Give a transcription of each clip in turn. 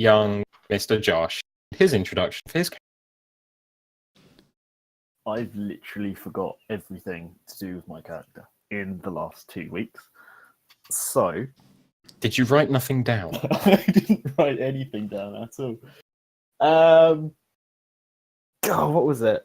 young Mr. Josh his introduction for his character. I've literally forgot everything to do with my character in the last 2 weeks. So... Did you write nothing down? I didn't write anything down at all. God, what was it?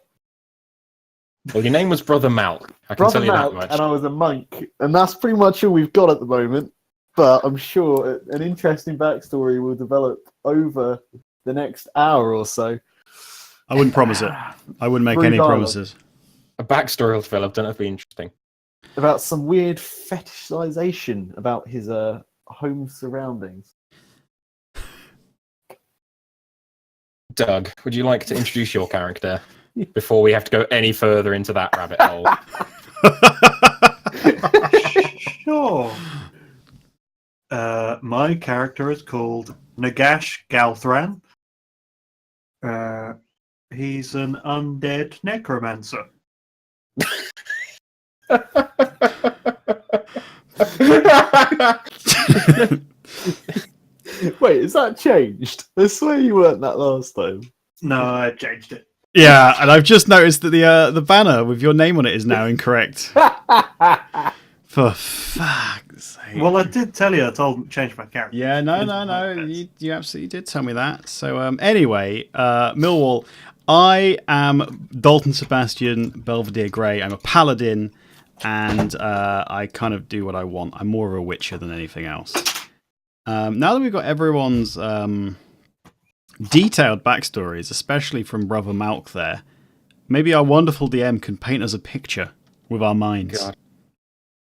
Well, your name was Brother Malk. I can Brother tell you Malk, that much. and I was a monk. And that's pretty much all we've got at the moment. But I'm sure an interesting backstory will develop over the next hour or so. I wouldn't promise it. I wouldn't make any promises. A backstory will develop, don't it? Be interesting. About some weird fetishization about his home surroundings. Doug, would you like to introduce your character before we have to go any further into that rabbit hole? Sure. My character is called Nagash Galthran. He's an undead necromancer. Wait, is that changed? I swear you weren't that last time. No, I changed it. Yeah, and I've just noticed that the banner with your name on it is now incorrect. For fuck's sake. Well, I did tell you change my character. Yeah, no. You absolutely did tell me that. So anyway, Millwall, I am Dalton Sebastian Belvedere Grey. I'm a paladin, and I kind of do what I want. I'm more of a witcher than anything else. Now that we've got everyone's detailed backstories, especially from Brother Malk there, maybe our wonderful DM can paint us a picture with our minds. God.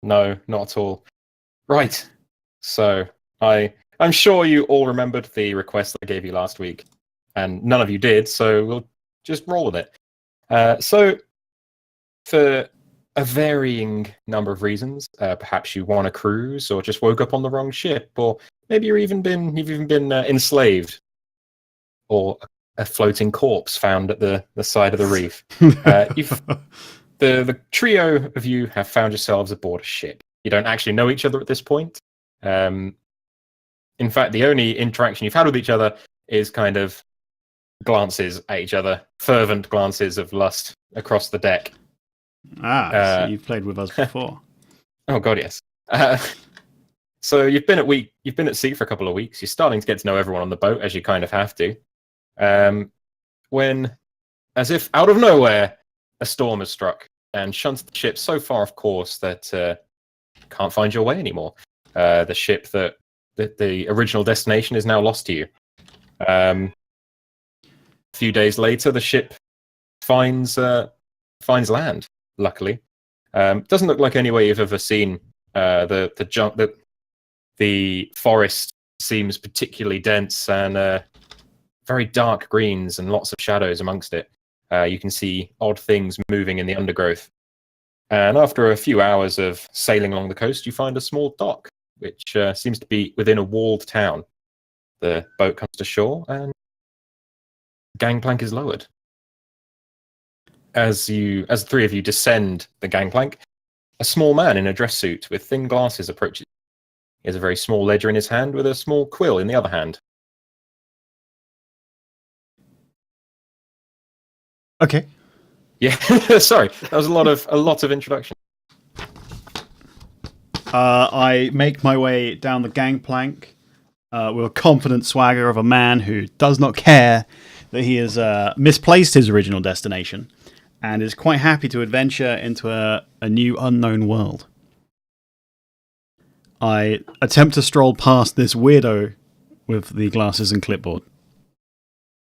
No, not at all. Right. So, I'm sure you all remembered the request I gave you last week, and none of you did, so we'll just roll with it. So, for a varying number of reasons, perhaps you won a cruise, or just woke up on the wrong ship, or maybe you've even been enslaved, or a floating corpse found at the side of the reef. The trio of you have found yourselves aboard a ship. You don't actually know each other at this point. In fact, the only interaction you've had with each other is kind of glances at each other, fervent glances of lust across the deck. So you've played with us before. Oh God, yes. So you've been at sea for a couple of weeks. You're starting to get to know everyone on the boat, as you kind of have to. When, as if out of nowhere, a storm has struck and shunted the ship so far off course that can't find your way anymore. The ship that the original destination is now lost to you. A few days later, the ship finds land. Luckily, doesn't look like any way you've ever seen. The forest seems particularly dense and very dark greens and lots of shadows amongst it. You can see odd things moving in the undergrowth. And after a few hours of sailing along the coast, you find a small dock, which seems to be within a walled town. The boat comes to shore, and the gangplank is lowered. As the three of you descend the gangplank, a small man in a dress suit with thin glasses approaches. He has a very small ledger in his hand with a small quill in the other hand. Okay. Yeah, sorry, that was a lot of introduction. I make my way down the gangplank with a confident swagger of a man who does not care that he has misplaced his original destination and is quite happy to adventure into a new unknown world. I attempt to stroll past this weirdo with the glasses and clipboard.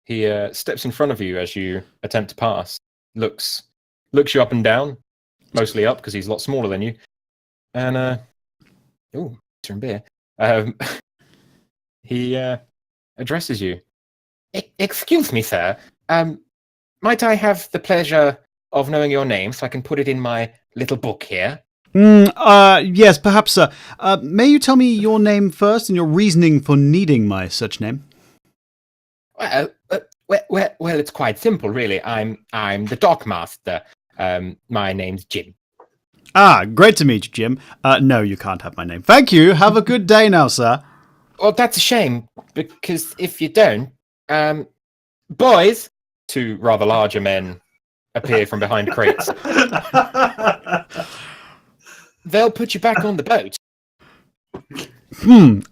He steps in front of you as you attempt to pass, looks you up and down, mostly up because he's a lot smaller than you, and some beer. He addresses you. Excuse me, sir. Might I have the pleasure of knowing your name so I can put it in my little book here? Yes, perhaps, sir. May you tell me your name first and your reasoning for needing my such name? Well, it's quite simple, really. I'm the dockmaster. My name's Jim. Great to meet you, Jim. No, you can't have my name. Thank you. Have a good day now, sir. Well, that's a shame, because if you don't, boys, two rather larger men appear from behind crates. They'll put you back on the boat.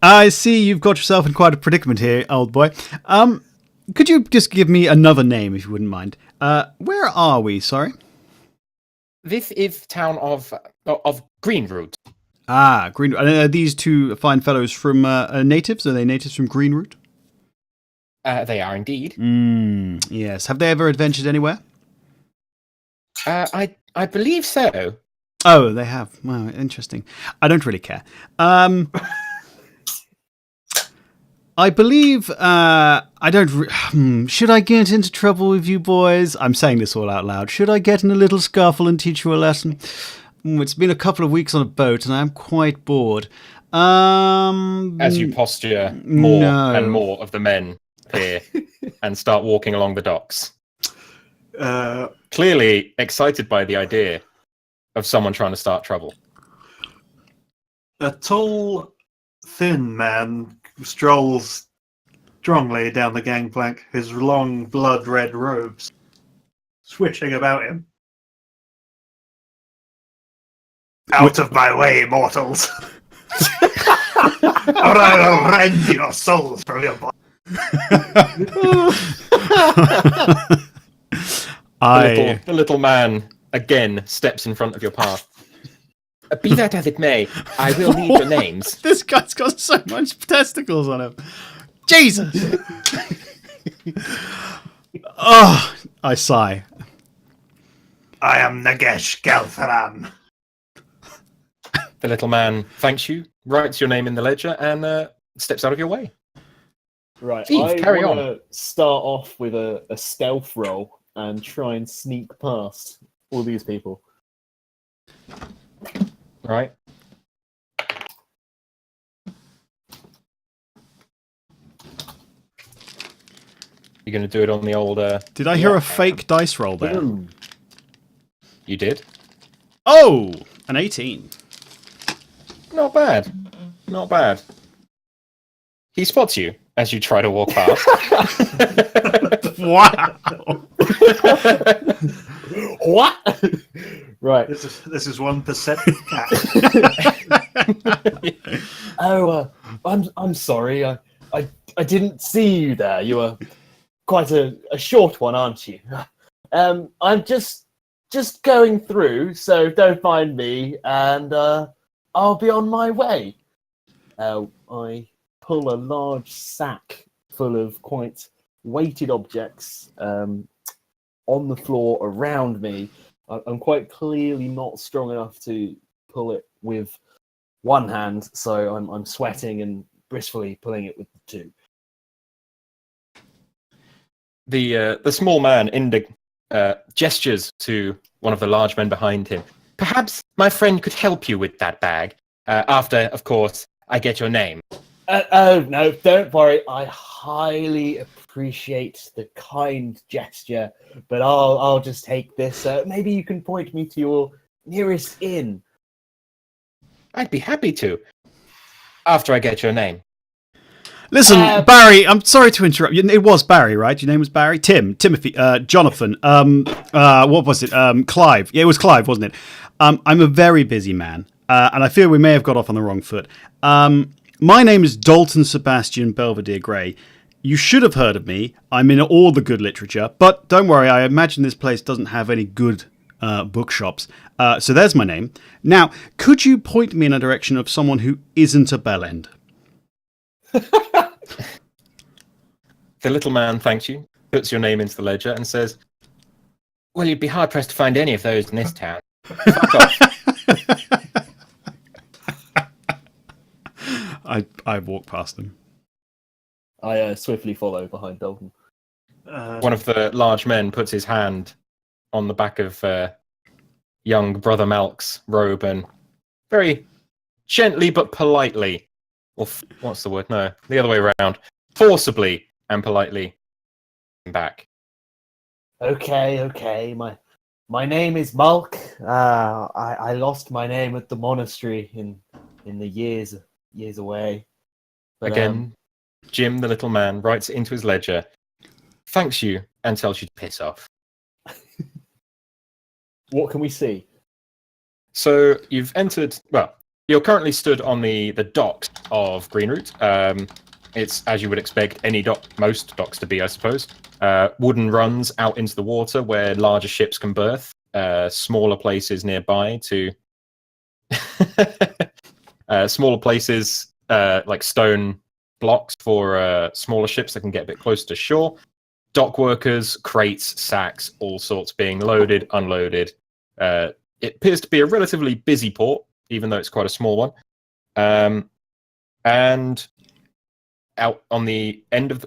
I see you've got yourself in quite a predicament here, old boy. Could you just give me another name, if you wouldn't mind? Where are we, sorry? This is town of Greenroot. Ah, Greenroot. Are these two fine fellows from natives? Are they natives from Greenroot? They are indeed. Yes. Have they ever adventured anywhere? I believe so. Oh, they have. Wow, interesting. I don't really care. I believe I don't. Should I get into trouble with you boys? I'm saying this all out loud. Should I get in a little scuffle and teach you a lesson? It's been a couple of weeks on a boat, and I'm quite bored. As you posture, more no. and more of the men appear and start walking along the docks. Clearly excited by the idea of someone trying to start trouble. A tall, thin man strolls strongly down the gangplank, his long blood-red robes swishing about him. Out of my way, mortals! Or I will rend your souls from your body. The little man again steps in front of your path. Be that as it may, I will need your names. This guy's got so much testicles on him. Jesus! Oh, I sigh. I am Nagash Galthran. The little man thanks you, writes your name in the ledger, and steps out of your way. Right, Steve, carry want on. to start off with a stealth roll and try and sneak past all these people. Right. You're going to do it on the old... Did I hear a fake dice roll there? Boom. You did? Oh! An 18. Not bad. Not bad. He spots you as you try to walk past. Wow! What? Right. This is one perceptive cat. Oh, I'm sorry. I didn't see you there. You were quite a short one, aren't you? I'm just going through, so don't mind me, and I'll be on my way. I pull a large sack full of quite weighted objects on the floor around me. I'm quite clearly not strong enough to pull it with one hand, so I'm sweating and blissfully pulling it with the two. The small man gestures to one of the large men behind him. Perhaps my friend could help you with that bag. After, of course, I get your name. Oh, no, don't worry. I highly appreciate the kind gesture, but I'll just take this. Maybe you can point me to your nearest inn. I'd be happy to. After I get your name. Listen, Barry, I'm sorry to interrupt you. It was Barry, right? Your name was Barry? Timothy, Jonathan, what was it? Clive. Yeah, it was Clive, wasn't it? I'm a very busy man, and I feel we may have got off on the wrong foot. My name is Dalton Sebastian Belvedere Grey. You should have heard of me. I'm in all the good literature, but don't worry, I imagine this place doesn't have any good bookshops. So there's my name. Now, could you point me in a direction of someone who isn't a bellend? The little man thanks you, puts your name into the ledger, and says, well, you'd be hard-pressed to find any of those in this town. Fuck off. I walk past them. I swiftly follow behind Dalton. One of the large men puts his hand on the back of young Brother Malk's robe and very gently but politely, or what's the word? No, the other way around. Forcibly and politely back. Okay. My name is Malk. I lost my name at the monastery in the years away. But, Again, Jim, the little man, writes it into his ledger, thanks you, and tells you to piss off. what can we see? So you've entered. Well, you're currently stood on the docks of Greenroot. It's as you would expect any dock, most docks to be, I suppose. Wooden runs out into the water where larger ships can berth. Smaller places nearby to smaller places like stone blocks for smaller ships that can get a bit closer to shore. Dock workers, crates, sacks, all sorts being loaded, unloaded. It appears to be a relatively busy port, even though it's quite a small one. And out on the end of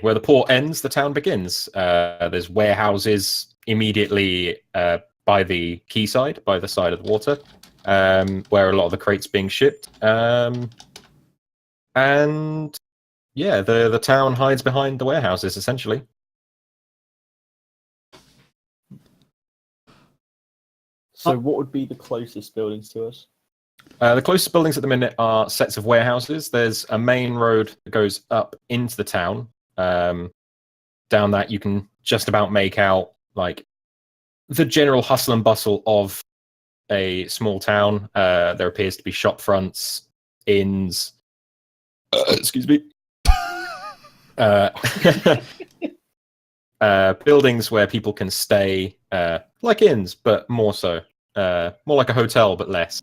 where the port ends, the town begins. There's warehouses immediately by the quayside, by the side of the water, where a lot of the crates being shipped. And yeah, the town hides behind the warehouses, essentially. So what would be the closest buildings to us? The closest buildings at the minute are sets of warehouses. There's a main road that goes up into the town. Down that you can just about make out like the general hustle and bustle of a small town. There appears to be shop fronts, inns. Excuse me. Buildings where people can stay, like inns, but more so. More like a hotel, but less.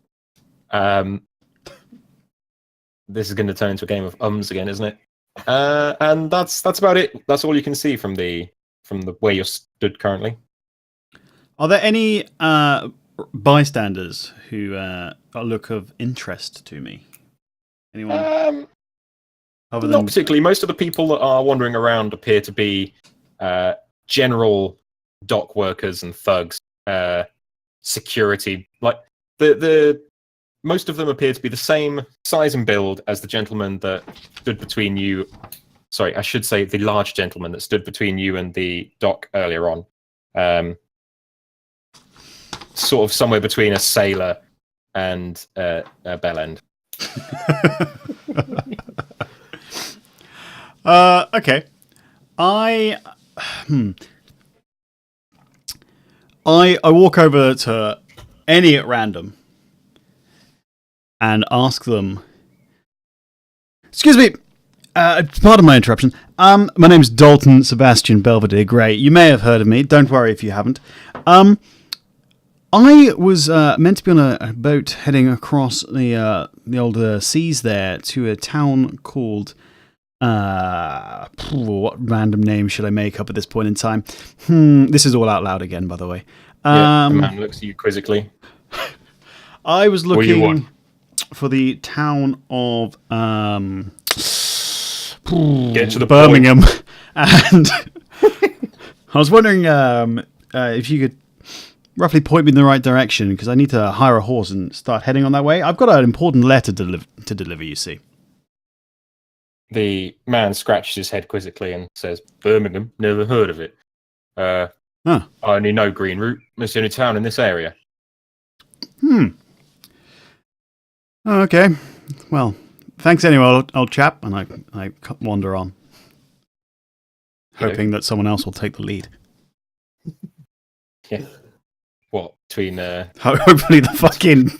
This is going to turn into a game of ums again, isn't it? And that's about it. That's all you can see from the where you're stood currently. Are there any bystanders who look of interest to me? Anyone? Other Not particularly. Most of the people that are wandering around appear to be general dock workers and thugs, security. Like the most of them appear to be the same size and build as the gentleman that stood between you. Sorry, I should say the large gentleman that stood between you and the dock earlier on. Sort of somewhere between a sailor and a bellend. Okay. I walk over to any at random and ask them, excuse me, pardon my interruption. My name's Dalton Sebastian Belvedere Grey. You may have heard of me. Don't worry if you haven't. I was meant to be on a boat heading across the old seas there to a town called... what random name should I make up at this point in time? This is all out loud again, by the way. The man looks at you quizzically. I was What do you looking want? for the town of Get to the Birmingham, and I was wondering if you could roughly point me in the right direction, because I need to hire a horse and start heading on that way. I've got an important letter to deliver, you see. The man scratches his head quizzically and says, Birmingham, never heard of it. I only know Greenroot. It's the only town in this area. Okay. Well, thanks anyway, old chap. And I wander on, hoping that someone else will take the lead. Yeah. What, between Hopefully the fucking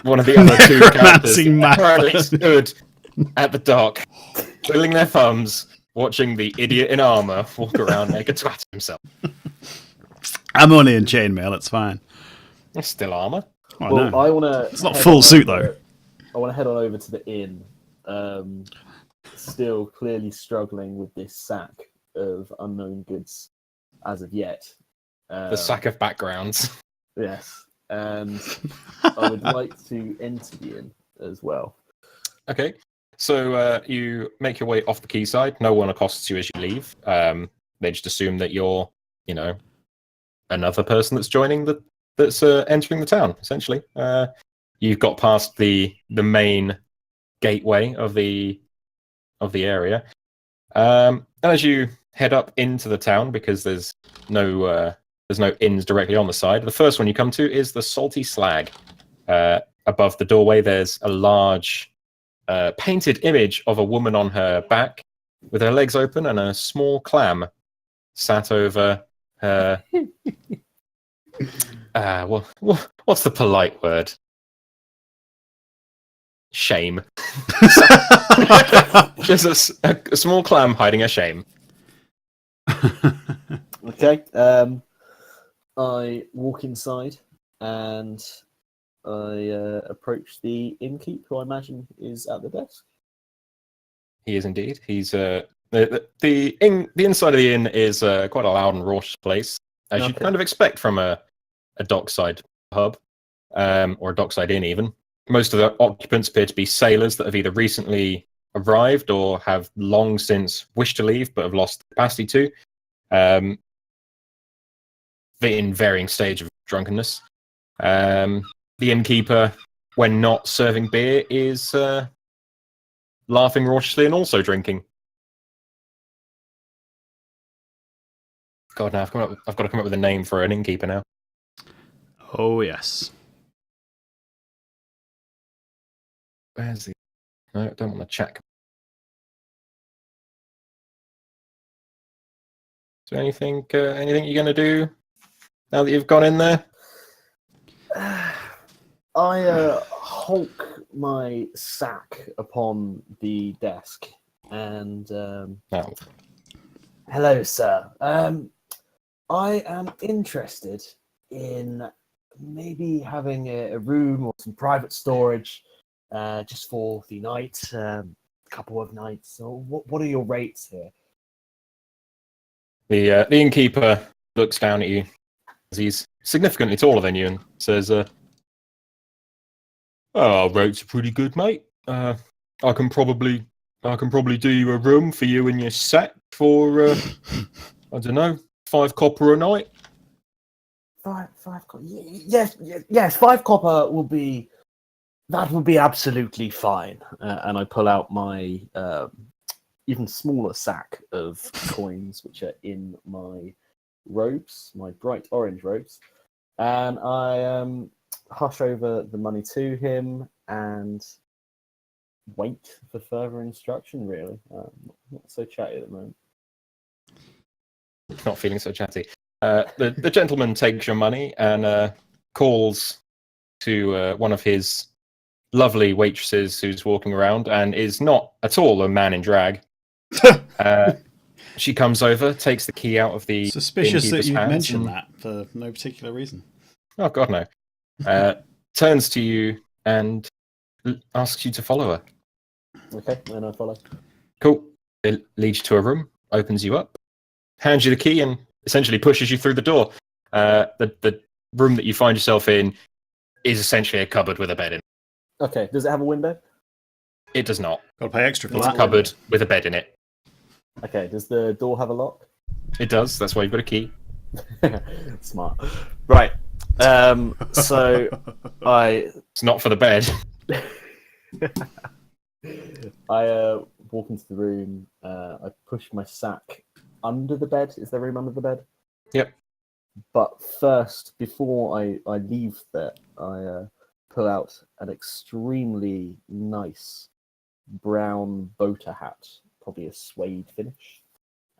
one of the other two characters necromancing that currently man. stood at the dock, twiddling their thumbs, watching the idiot in armour walk around make a twat of himself. I'm only in chainmail, it's fine. It's still armour. Oh, Well, no. I want to. It's not full suit, though. I want to head on over to the inn. Still clearly struggling with this sack of unknown goods as of yet. The sack of backgrounds. Yes, and I would like to enter the inn as well. Okay. So you make your way off the quayside. No one accosts you as you leave. They just assume that you're, another person that's joining that's entering the town. Essentially, you've got past the main gateway of the area, and as you head up into the town, because there's no inns directly on the side. The first one you come to is the Salty Slag. Above the doorway, there's a large painted image of a woman on her back with her legs open and a small clam sat over her. What's the polite word? Shame. Just a small clam hiding a shame. Okay. I walk inside and I approach the innkeep, who I imagine is at the desk. He is indeed. He's the inside of the inn is quite a loud and raucous place, as you'd Okay. kind of expect from a dockside pub, or a dockside inn even. Most of the occupants appear to be sailors that have either recently arrived or have long since wished to leave but have lost the capacity to, in varying stage of drunkenness. The innkeeper, when not serving beer, is laughing raucously and also drinking. God, now I've got to come up with a name for an innkeeper now. Oh, yes. Where's he? No, I don't want to check. Is there anything you're going to do now that you've gone in there? I hulk my sack upon the desk and No. hello, sir. I am interested in maybe having a room or some private storage just for the night, a couple of nights. So what are your rates here? The innkeeper looks down at you as he's significantly taller than you and says, "Oh, our rates are pretty good, mate. I can probably do you a room for you and your set for I don't know, 5 copper a night." Five copper. Yes. 5 copper will be. That would be absolutely fine. And I pull out my even smaller sack of coins, which are in my robes, my bright orange robes, and I hush over the money to him and wait for further instruction. Really, not so chatty at the moment. Not feeling so chatty. The gentleman takes your money and calls to one of his lovely waitresses who's walking around and is not at all a man in drag. She comes over, takes the key out of the Suspicious that innkeeper's you'd hands mention and- that for no particular reason. Oh God, no. Turns to you and asks you to follow her. Okay, and I follow. Cool. It leads you to a room, opens you up, hands you the key, and essentially pushes you through the door. The room that you find yourself in is essentially a cupboard with a bed in it. Okay, does it have a window? It does not. Got to pay extra for It's a that. cupboard with a bed in it. Okay, does the door have a lock? It does. That's why you've got a key. Smart. Right. So I It's not for the bed. walk into the room. I push my sack under the bed. Is there room under the bed? Yep. But first, before I leave there, I pull out an extremely nice brown boater hat, probably a suede finish,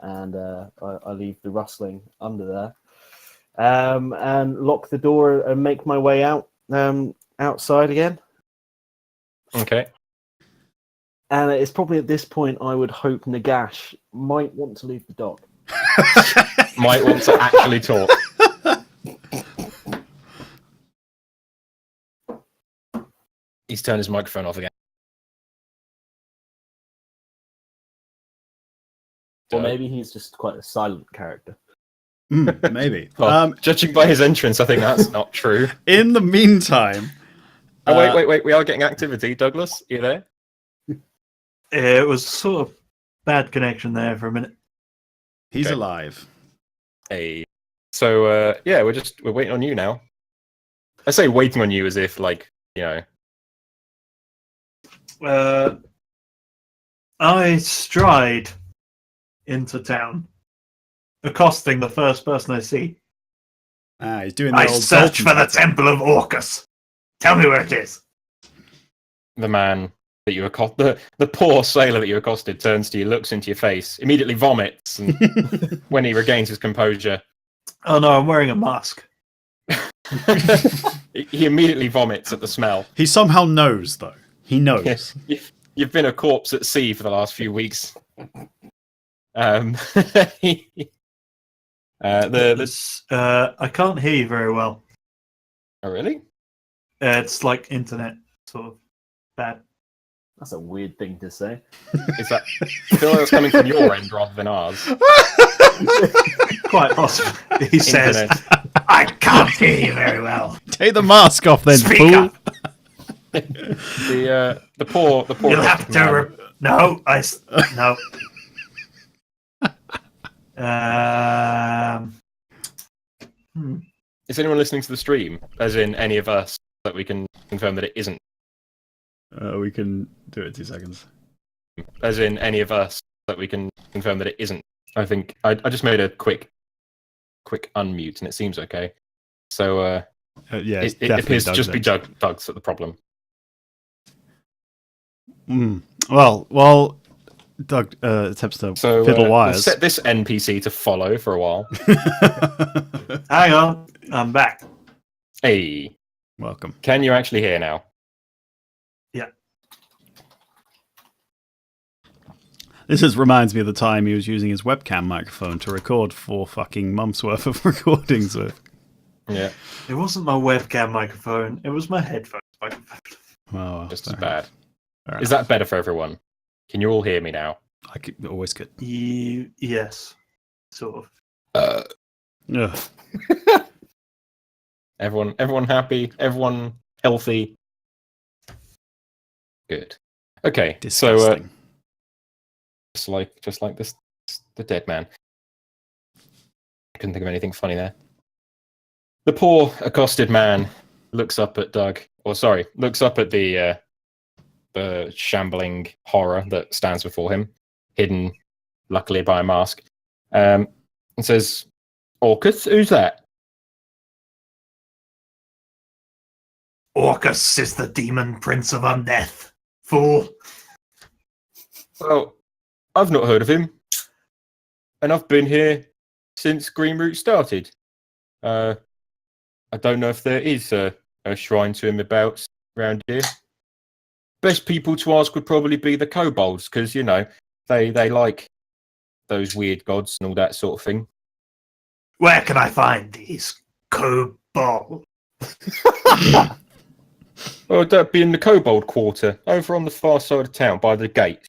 and I leave the rustling under there, and lock the door and make my way out outside again. Okay. And it's probably at this point I would hope Nagash might want to leave the dog. Might want to actually talk. He's turned his microphone off again. Or maybe he's just quite a silent character. Maybe. Well, judging by his entrance, I think that's not true. In the meantime... Oh, wait. We are getting activity. Douglas, you there? It was sort of bad connection there for a minute. He's Okay. alive. Hey. So, yeah, we're waiting on you now. I say waiting on you as if, like, you know. I stride into town, accosting the first person I see. He's doing the I old search Dalton for the tactic. Temple of Orcus. Tell me where it is. The man that you accosted, the poor sailor that you accosted turns to you, looks into your face, immediately vomits, and when he regains his composure, Oh no, I'm wearing a mask. he immediately vomits at the smell. He somehow knows, though. He knows. Yes, you've been a corpse at sea for the last few weeks. I can't hear you very well. Oh, really? It's like internet sort of bad. That's a weird thing to say. Is that I feel like it's coming from your end rather than ours? Quite possible. He says, Internet. "I can't hear you very well." Take the mask off, then, Speak fool. up. The poor. You'll have to. No, no. Is anyone listening to the stream? As in any of us, that we can confirm that it isn't. We can do it 2 seconds. As in any of us, that we can confirm that it isn't. I think I just made a quick unmute, and it seems okay. So Yeah, it appears to just be Doug's at the problem. Well, Doug attempts to So fiddle we'll wires. set this NPC to follow for a while. Hang on, I'm back. Hey, Welcome. can you actually hear now? Yeah. This reminds me of the time he was using his webcam microphone to record 4 fucking months worth of recordings with. Yeah, It wasn't my webcam microphone. It was my headphones microphone. Oh, just as fair bad. enough. Is that better for everyone? Can you all hear me now? Always good. Yes, sort of. Ugh. Everyone happy? Everyone healthy? Good. Okay, Disgusting. so just like this, the dead man. I couldn't think of anything funny there. The poor accosted man looks up at Doug, looks up at the shambling horror that stands before him, hidden luckily by a mask, and says, "Orcus, who's that?" Orcus is the demon prince of undeath. Fool. Well, I've not heard of him, and I've been here since Greenroot started. I don't know if there is a shrine to him about around here. Best people to ask would probably be the kobolds, because, you know, they like those weird gods and all that sort of thing. Where can I find these kobolds? Oh, that'd be in the kobold quarter, over on the far side of town, by the gate.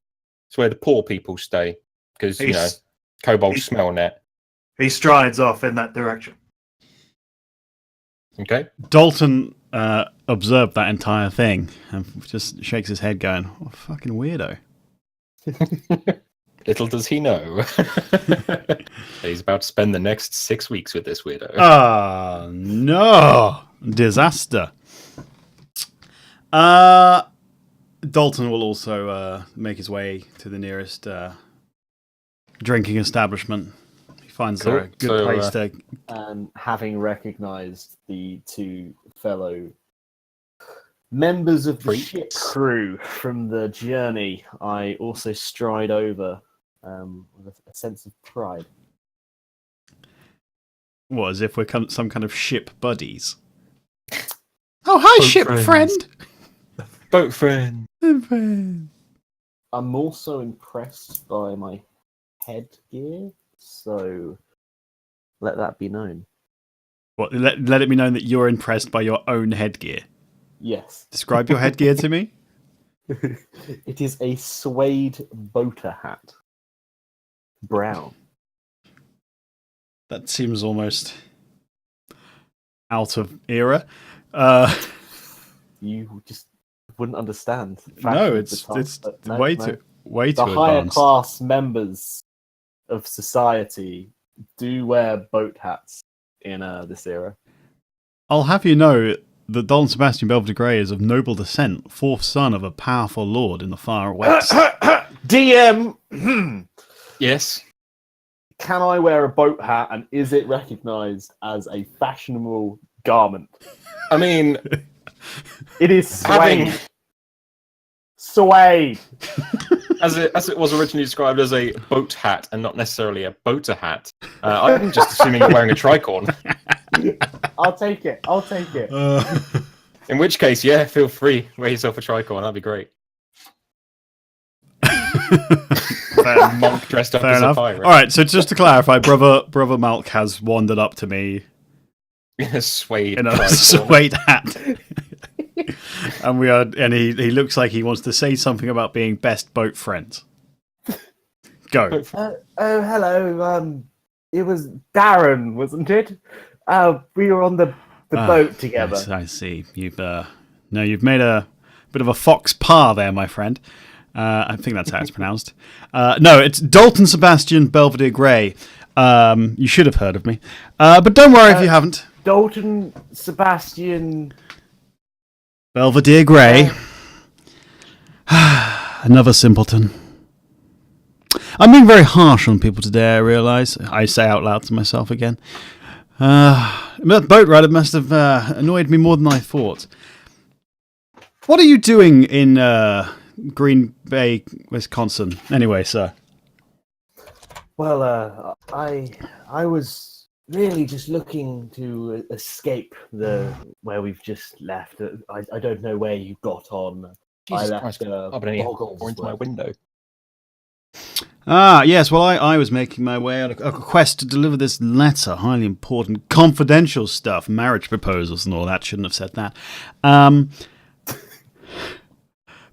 It's where the poor people stay, because, you know, kobolds smell net. He strides off in that direction. Okay? Dalton observed that entire thing and just shakes his head going, what a fucking weirdo. Little does he know. He's about to spend the next 6 weeks with this weirdo. Ah, no. Disaster. Dalton will also make his way to the nearest drinking establishment. He finds there a good place to... And having recognised the 2 fellow members of the Freaks. ship crew from the journey, I also stride over with a sense of pride. What, as if we're some kind of ship buddies? Oh, hi, Boat ship friends. Boat friend. friend. I'm also impressed by my headgear, so let that be known. What, let it be known that you're impressed by your own headgear. Yes. Describe your headgear to me. It is a suede boater hat. Brown. That seems almost out of era. You just wouldn't understand. No, it's way no. too The higher advanced. class members of society do wear boat hats in this era. I'll have you know that Dalton Sebastian Belvedere Grey is of noble descent, 4th son of a powerful lord in the far west. DM, Yes. can I wear a boat hat, and is it recognised as a fashionable garment? I mean, It is having Suede. As it was originally described as a boat hat and not necessarily a boater hat. I'm just assuming you're wearing a tricorn. I'll take it. In which case, yeah, feel free. Wear yourself a tricorn. That'd be great. Monk dressed up Fair as enough. a pirate. All right, so just to clarify, brother Malk has wandered up to me In a suede in a tricorn. suede hat, and he looks like he wants to say something about being best boat friends. Go. Oh, hello. It was Darren, wasn't it? We were on the boat together. Yes, I see. You've made a bit of a fox pas there, my friend. I think that's how it's pronounced. No, it's Dalton Sebastian Belvedere Grey. You should have heard of me, but don't worry if you haven't. Dalton Sebastian Belvedere Grey. Another simpleton. I'm being very harsh on people today, I realise. I say out loud to myself again. That boat ride must have annoyed me more than I thought. What are you doing in Green Bay, Wisconsin? Anyway, sir. Well, I was really just looking to escape where we've just left. I don't know where you got on. Jesus I Christ, left I've been Boggles into my window. Yes, well, I was making my way on a quest to deliver this letter, highly important, confidential stuff, marriage proposals and all that. Shouldn't have said that.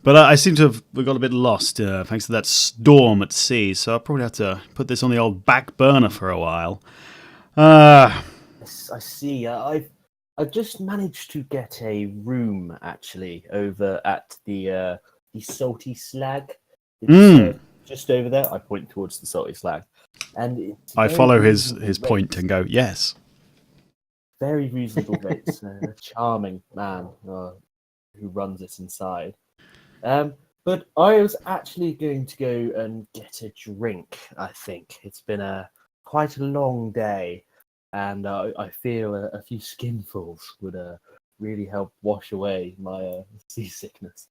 But I seem to have got a bit lost thanks to that storm at sea, so I'll probably have to put this on the old back burner for a while. I see. I've just managed to get a room actually over at the Salty Slag. It's, just over there. I point towards the Salty Slag, and I follow his point and go, yes. Very reasonable rates. A charming man who runs it inside. But I was actually going to go and get a drink. I think it's been quite a long day, and I feel a few skinfuls would really help wash away my seasickness.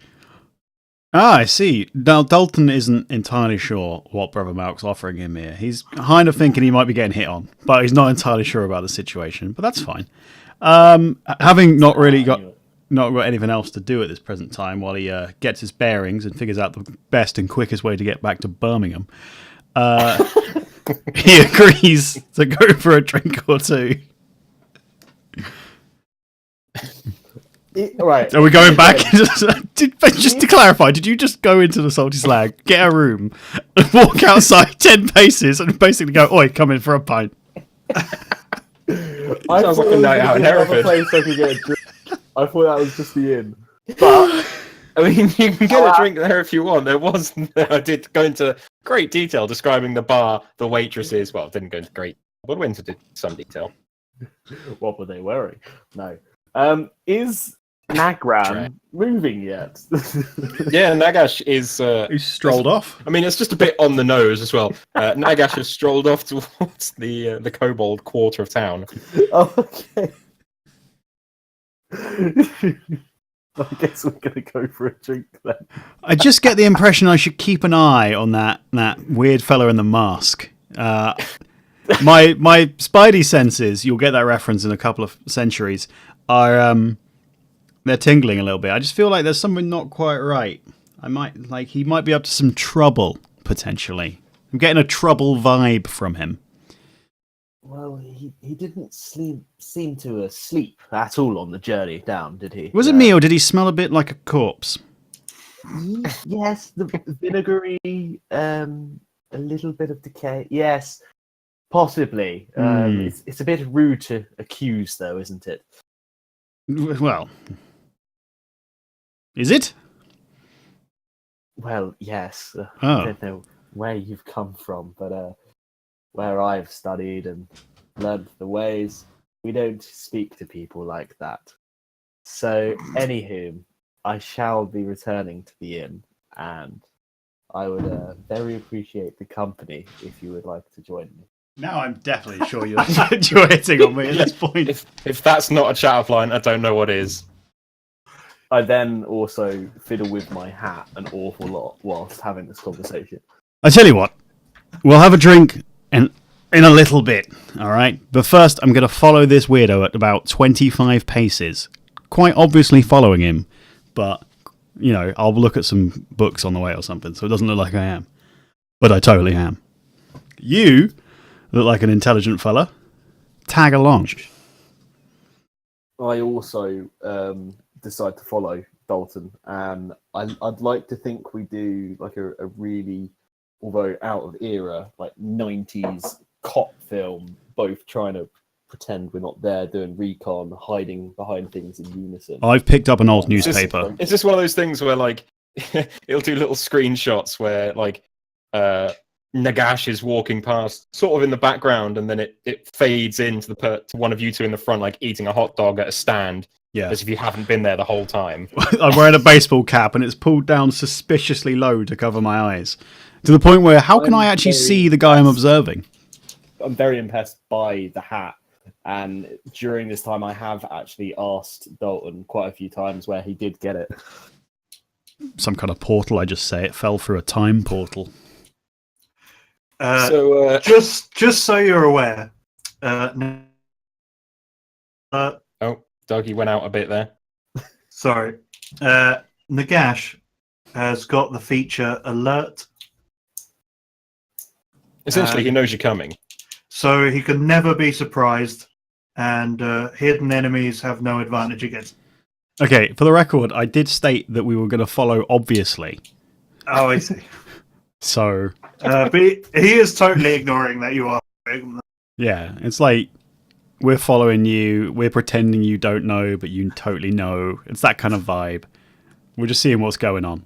I see. Dalton isn't entirely sure what Brother Malk's offering him here. He's kind of thinking he might be getting hit on, but he's not entirely sure about the situation. But that's fine. Having not got anything else to do at this present time while he gets his bearings and figures out the best and quickest way to get back to Birmingham, he agrees to go for a drink or two. Right. Are we going back? Just to clarify, did you just go into the Salty Slag, get a room, and walk outside 10 paces and basically go, oi, come in for a pint? Sounds like a night out in Hereford. Place I could get a drink. I thought that was just the inn. But I mean, you can get a drink there if you want. I did go into great detail describing the bar, the waitresses. Well, didn't go into great, but went into some detail. What were they wearing? No. Is Nagran moving yet? Yeah, Nagash is. Who strolled off? I mean, it's just a bit on the nose as well. Nagash has strolled off towards the kobold quarter of town. Oh, okay. I guess we're gonna go for a drink then. I just get the impression I should keep an eye on that weird fella in the mask. My spidey senses, you'll get that reference in a couple of centuries, are they're tingling a little bit. I just feel like there's something not quite right. He might be up to some trouble potentially. I'm getting a trouble vibe from him. Well, he didn't seem to sleep at all on the journey down, did he? Was it me, or did he smell a bit like a corpse? Yes, the vinegary, a little bit of decay. Yes, possibly. It's a bit rude to accuse, though, isn't it? Well, is it? Well, yes. Oh. I don't know where you've come from, but where I've studied and learned the ways, we don't speak to people like that. So, anywho, I shall be returning to the inn, and I would very appreciate the company if you would like to join me. Now I'm definitely sure you're hitting on me at this point. If that's not a chat line, I don't know what is. I then also fiddle with my hat an awful lot whilst having this conversation. I tell you what, we'll have a drink in a little bit, all right? But first, I'm going to follow this weirdo at about 25 paces. Quite obviously following him, but, you know, I'll look at some books on the way or something, so it doesn't look like I am. But I totally am. You look like an intelligent fella. Tag along. I also decide to follow Dalton, and I'd like to think we do like a really, although out of era, like 90s cop film, both trying to pretend we're not there, doing recon, hiding behind things in unison. I've picked up an old It's just- newspaper. It's just one of those things where, like, it'll do little screenshots where, like, Nagash is walking past, sort of in the background, and then it fades into to one of you two in the front, like eating a hot dog at a stand, Yeah. as if you haven't been there the whole time. I'm wearing a baseball cap and it's pulled down suspiciously low to cover my eyes. To the point where, how can I actually see the guy I'm observing? I'm very impressed by the hat, and during this time I have actually asked Dalton quite a few times where he did get it. Some kind of portal, I just say. It fell through a time portal. Just so you're aware, Oh, Dougie went out a bit there. sorry, Nagash has got the feature alert, Essentially, he knows you're coming. so he can never be surprised, and hidden enemies have no advantage against him. Okay, for the record, I did state that we were going to follow obviously. Oh, I see. So, But he is totally ignoring that you are. yeah, it's like we're following you, we're pretending you don't know, but you totally know. It's that kind of vibe. We're just seeing what's going on.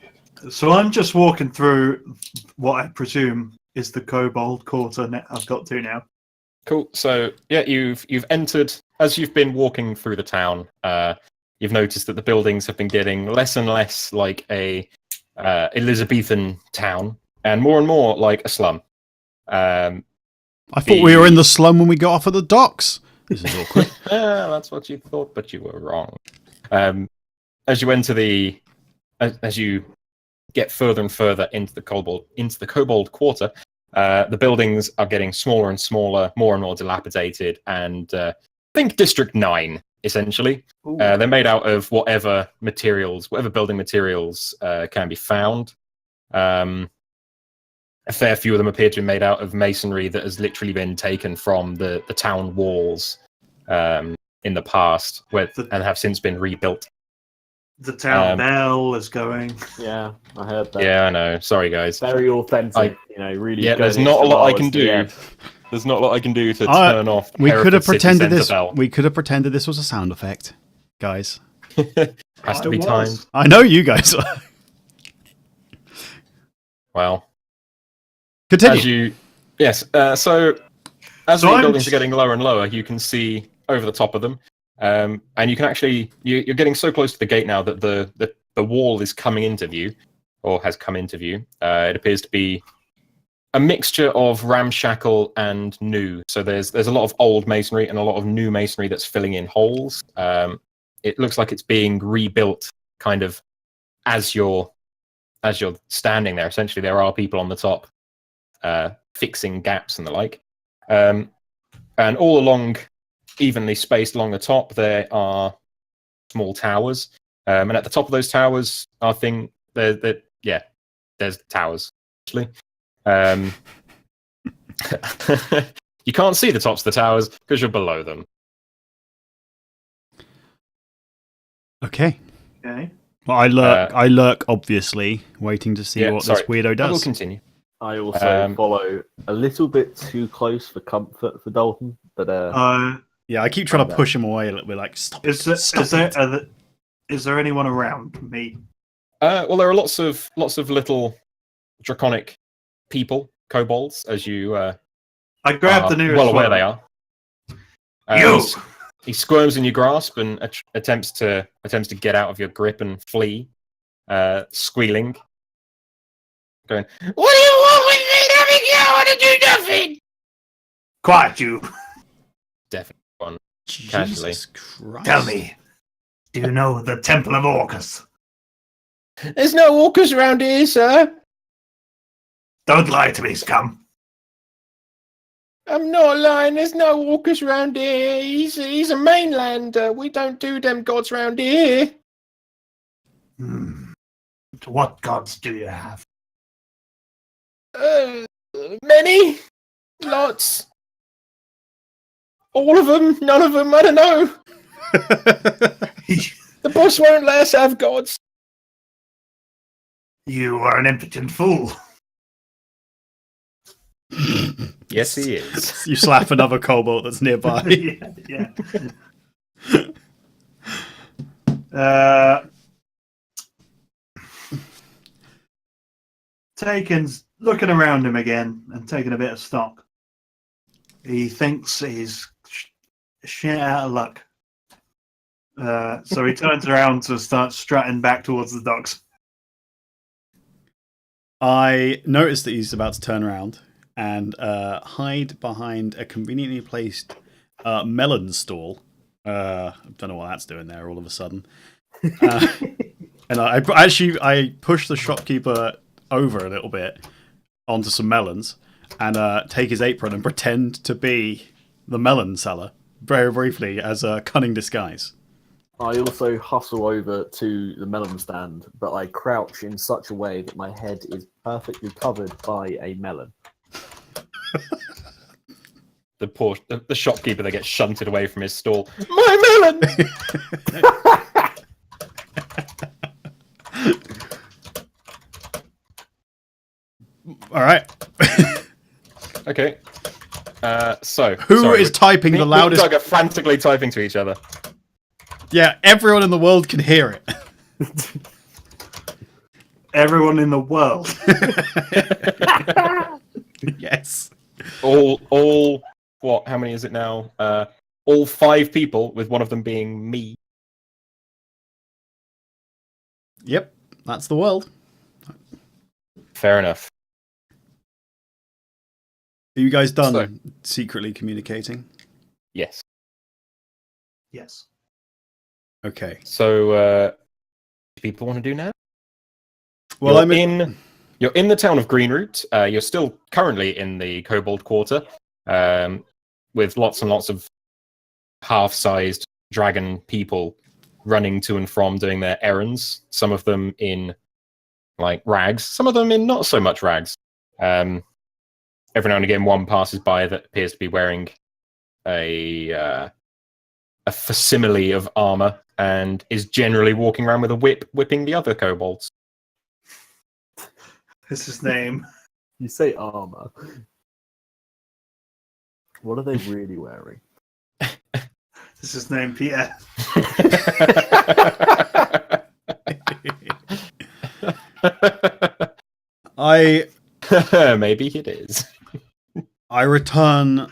So I'm just walking through what I presume is the Kobold Quarter I've got to now. Cool. So yeah, you've entered as you've been walking through the town. You've noticed that the buildings have been getting less and less like a Elizabethan town, and more like a slum. I thought we were in the slum when we got off at the docks. This is awkward. That's what you thought, but you were wrong. As you enter as you get further and further into the Kobold Quarter, the buildings are getting smaller and smaller, more and more dilapidated, and think District 9, essentially. They're made out of whatever building materials can be found. A fair few of them appear to be made out of masonry that has literally been taken from the town walls in the past, and have since been rebuilt. The town bell is going. Yeah, I heard that. Yeah, I know. Sorry, guys. Very authentic, really. Yeah, there's going not a extra lot I miles can to the do. end. There's not a lot I can do to turn off. We could have Hereford City pretended Centre this. bell. We could have pretended this was a sound effect, guys. Has to be I was. timed. I know you guys. Are. Well, Continue. so as So the I'm buildings just- are getting lower and lower, you can see over the top of them, and you can actually you're getting so close to the gate now that the wall is coming into view, or has come into view. It appears to be a mixture of ramshackle and new. So there's a lot of old masonry and a lot of new masonry that's filling in holes. It looks like it's being rebuilt, kind of as you're standing there. Essentially, there are people on the top fixing gaps and the like. And all along, evenly spaced along the top, there are small towers. And at the top of those towers, there's towers, actually. You can't see the tops of the towers because you're below them. Okay. Okay. Well, I lurk, obviously, waiting to see what this weirdo I will does. continue. I also follow a little bit too close for comfort for Dalton, but Yeah, I keep trying to push him away a little bit, like, stop Is there anyone around me? Well, there are lots of little draconic people, kobolds, as you I grabbed the nearest well aware one. they are. You! He squirms in your grasp and attempts to get out of your grip and flee, squealing, going, "What do you want with me? Let me go! I want to do nothing." Quiet, you! Definitely one. Jesus Christ. Tell me. Do you know the Temple of Orcus? There's no orcas around here, sir. Don't lie to me, scum. I'm not lying. There's no orcas around here. He's a mainlander. We don't do them gods around here. What gods do you have? Many. Lots. All of them. None of them. I don't know. The boss won't let us have gods. You are an impotent fool. Yes, he is. You slap another kobold that's nearby. yeah. Taken's looking around him again and taking a bit of stock. He thinks he's shit out of luck. So he turns around to start strutting back towards the docks. I notice that he's about to turn around and hide behind a conveniently placed melon stall. I don't know what that's doing there all of a sudden. And I push the shopkeeper over a little bit onto some melons and take his apron and pretend to be the melon seller very briefly as a cunning disguise. I also hustle over to the melon stand, but I crouch in such a way that my head is perfectly covered by a melon. The shopkeeper that gets shunted away from his stall. My melon! All right. Okay. So Who is typing the Me and loudest? Doug are frantically typing to each other. Yeah, everyone in the world can hear it. Everyone in the world. Yes. All what? How many is it now? All 5 people, with one of them being me. Yep, that's the world. Fair enough. Are you guys done So- secretly communicating? Yes. Yes. Okay. So, what do people want to do now? Well, You're in the town of Greenroot. You're still currently in the Kobold Quarter, with lots and lots of half-sized dragon people running to and from doing their errands. Some of them in like rags, some of them in not so much rags. Every now and again, one passes by that appears to be wearing a facsimile of armor and is generally walking around with a whip, whipping the other kobolds. What's his name? You say armor. What are they really wearing? What's his name? Peter. Maybe it is. I return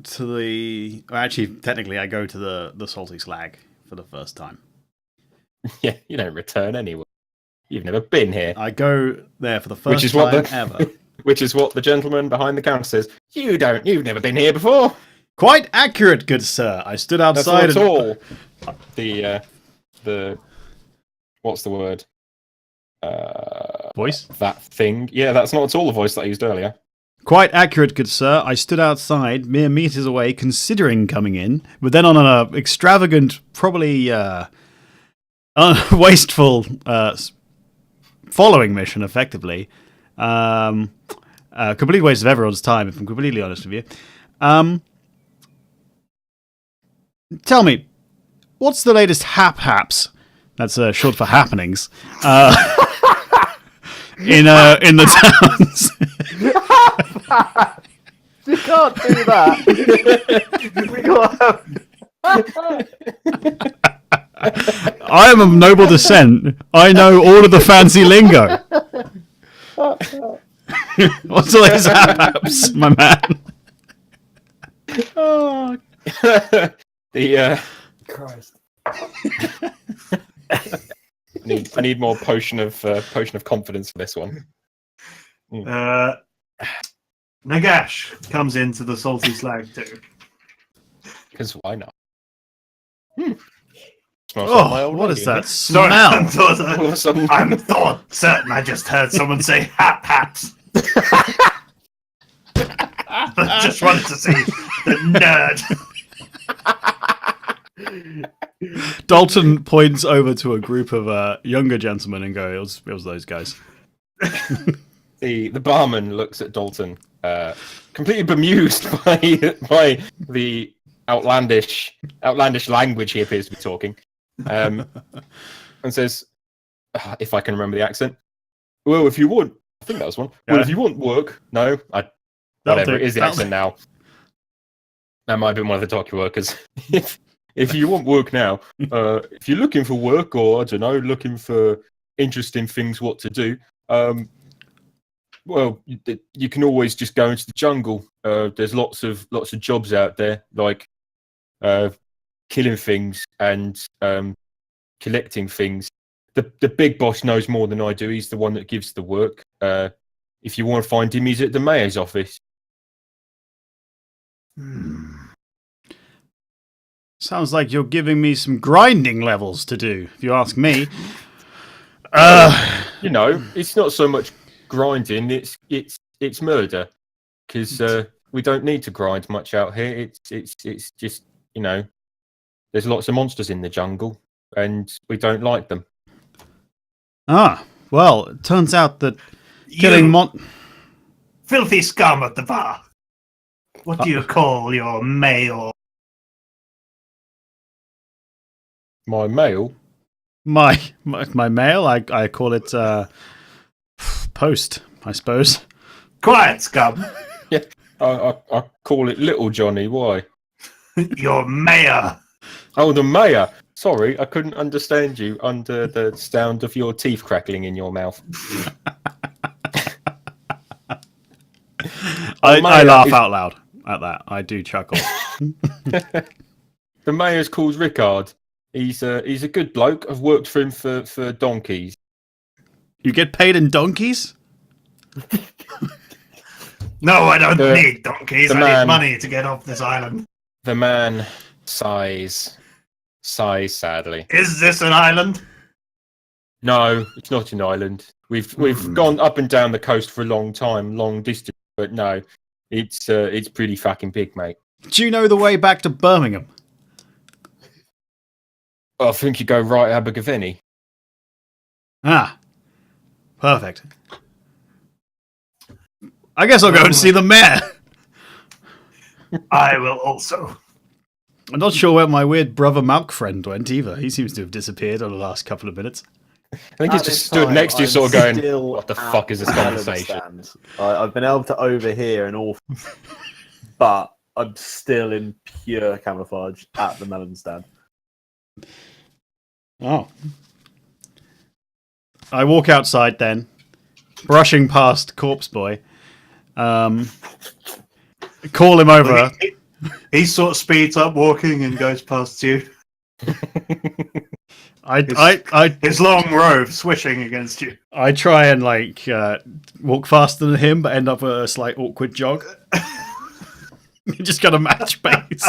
to the. Or actually, technically, I go to the Salty Slag for the first time. Yeah, you don't return anywhere. You've never been here. I go there for the first Which is what time the- ever. Which is what the gentleman behind the counter says. You've never been here before. Quite accurate, good sir. I stood That's outside. not at all. The what's the word? Voice? That thing. Yeah, that's not at all the voice that I used earlier. Quite accurate, good sir. I stood outside, mere meters away, considering coming in, but then on an extravagant, probably wasteful following mission, effectively. Complete waste of everyone's time, if I'm completely honest with you. Tell me, what's the latest haps? That's short for happenings. In the towns. You can't do that. We got I am of noble descent. I know all of the fancy lingo. What's the latest haps, my man? Oh, the Christ. I need more potion of confidence for this one. Nagash comes into the Salty Slag too. Because why not? Smells like my Oh, old what lady, is that Sorry, smell? All of a sudden, I'm thought certain I just heard someone say haps. I just wanted to see the nerd. Dalton points over to a group of younger gentlemen and goes, it was those guys. the barman looks at Dalton, completely bemused by the outlandish language he appears to be talking, and says, if I can remember the accent, well, if you want, I think that was one. Well, if you want work, no, whatever it is the accent now. That might have been one of the docky workers. If you want work now, if you're looking for work, or I don't know, looking for interesting things, what to do, well, you can always just go into the jungle. There's lots of jobs out there, like killing things and collecting things. The big boss knows more than I do. He's the one that gives the work. If you want to find him, he's at the mayor's office. Sounds like you're giving me some grinding levels to do, if you ask me. You know, it's not so much grinding; it's murder, because we don't need to grind much out here. It's just, you know, there's lots of monsters in the jungle, and we don't like them. Well, it turns out that killing Filthy scum at the bar. What do you call your male? My mail. my mail, I call it post, I suppose. Quiet, scum. Yeah, I call it Little Johnny. Why? Your mayor. Oh, the mayor. Sorry, I couldn't understand you under the sound of your teeth crackling in your mouth. I laugh out loud at that. I do chuckle. The mayor's called Rickard. He's a good bloke. I've worked for him for donkeys. You get paid in donkeys? No, I don't need donkeys. I man- need money to get off this island. The man sighs sadly. Is this an island? No, it's not an island. We've gone up and down the coast for a long time, long distance, but no, it's pretty fucking big, mate. Do you know the way back to Birmingham? I think you go right Abergavenny. Perfect. I guess I'll go and see the mayor. I will also. I'm not sure where my weird Brother Malk friend went either. He seems to have disappeared over the last couple of minutes. I think he's just stood next to you, sort of going, "What the fuck is this conversation?" I've been able to overhear an awful, but I'm still in pure camouflage at the melon stand. Oh. I walk outside then, brushing past Corpse Boy. Call him over. He sort of speeds up walking and goes past you. His long robe swishing against you. I try and walk faster than him, but end up with a slight awkward jog. You just got to match pace.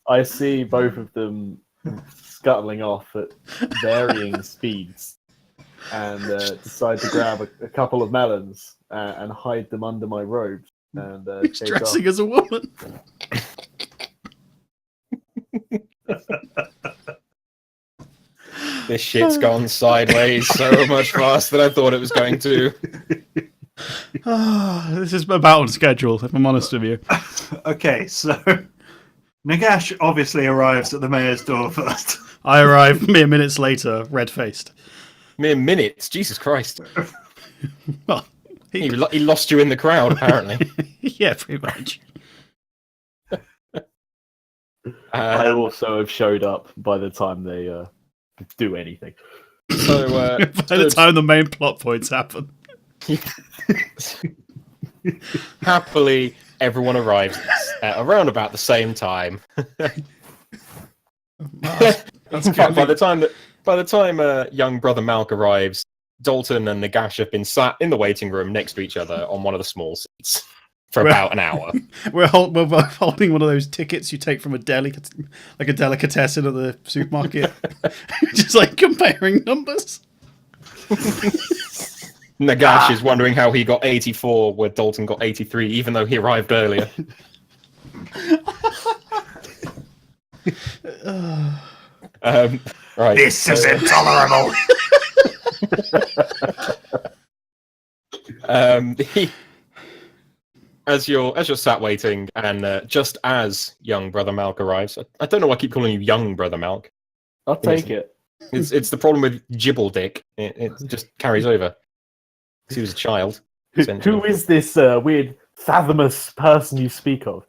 I see both of them scuttling off at varying speeds and decide to grab a couple of melons and hide them under my robes. And He's dressing as a woman. This shit's gone sideways so much faster than I thought it was going to. This is about on schedule, if I'm honest with you. Okay, so Nagash obviously arrives at the mayor's door first. I arrive mere minutes later, red-faced. Mere minutes, Jesus Christ. Well, He lost you in the crowd, apparently. yeah, pretty much. I also have showed up by the time they do anything. So By the time the main plot points happen. happily, everyone arrives at around about the same time. In fact, by the time young Brother Malk arrives, Dalton and Nagash have been sat in the waiting room next to each other on one of the small seats. for about an hour. We're both holding one of those tickets you take from a like a delicatessen at the supermarket, just like comparing numbers. Nagash is wondering how he got 84 where Dalton got 83, even though he arrived earlier. Right. This is intolerable. As you're sat waiting, and just as young Brother Malk arrives, I don't know why I keep calling you young Brother Malk. I'll take it. It's the problem with Jibblewick. It just carries over. 'Cause he was a child. Who is this weird fathomous person you speak of?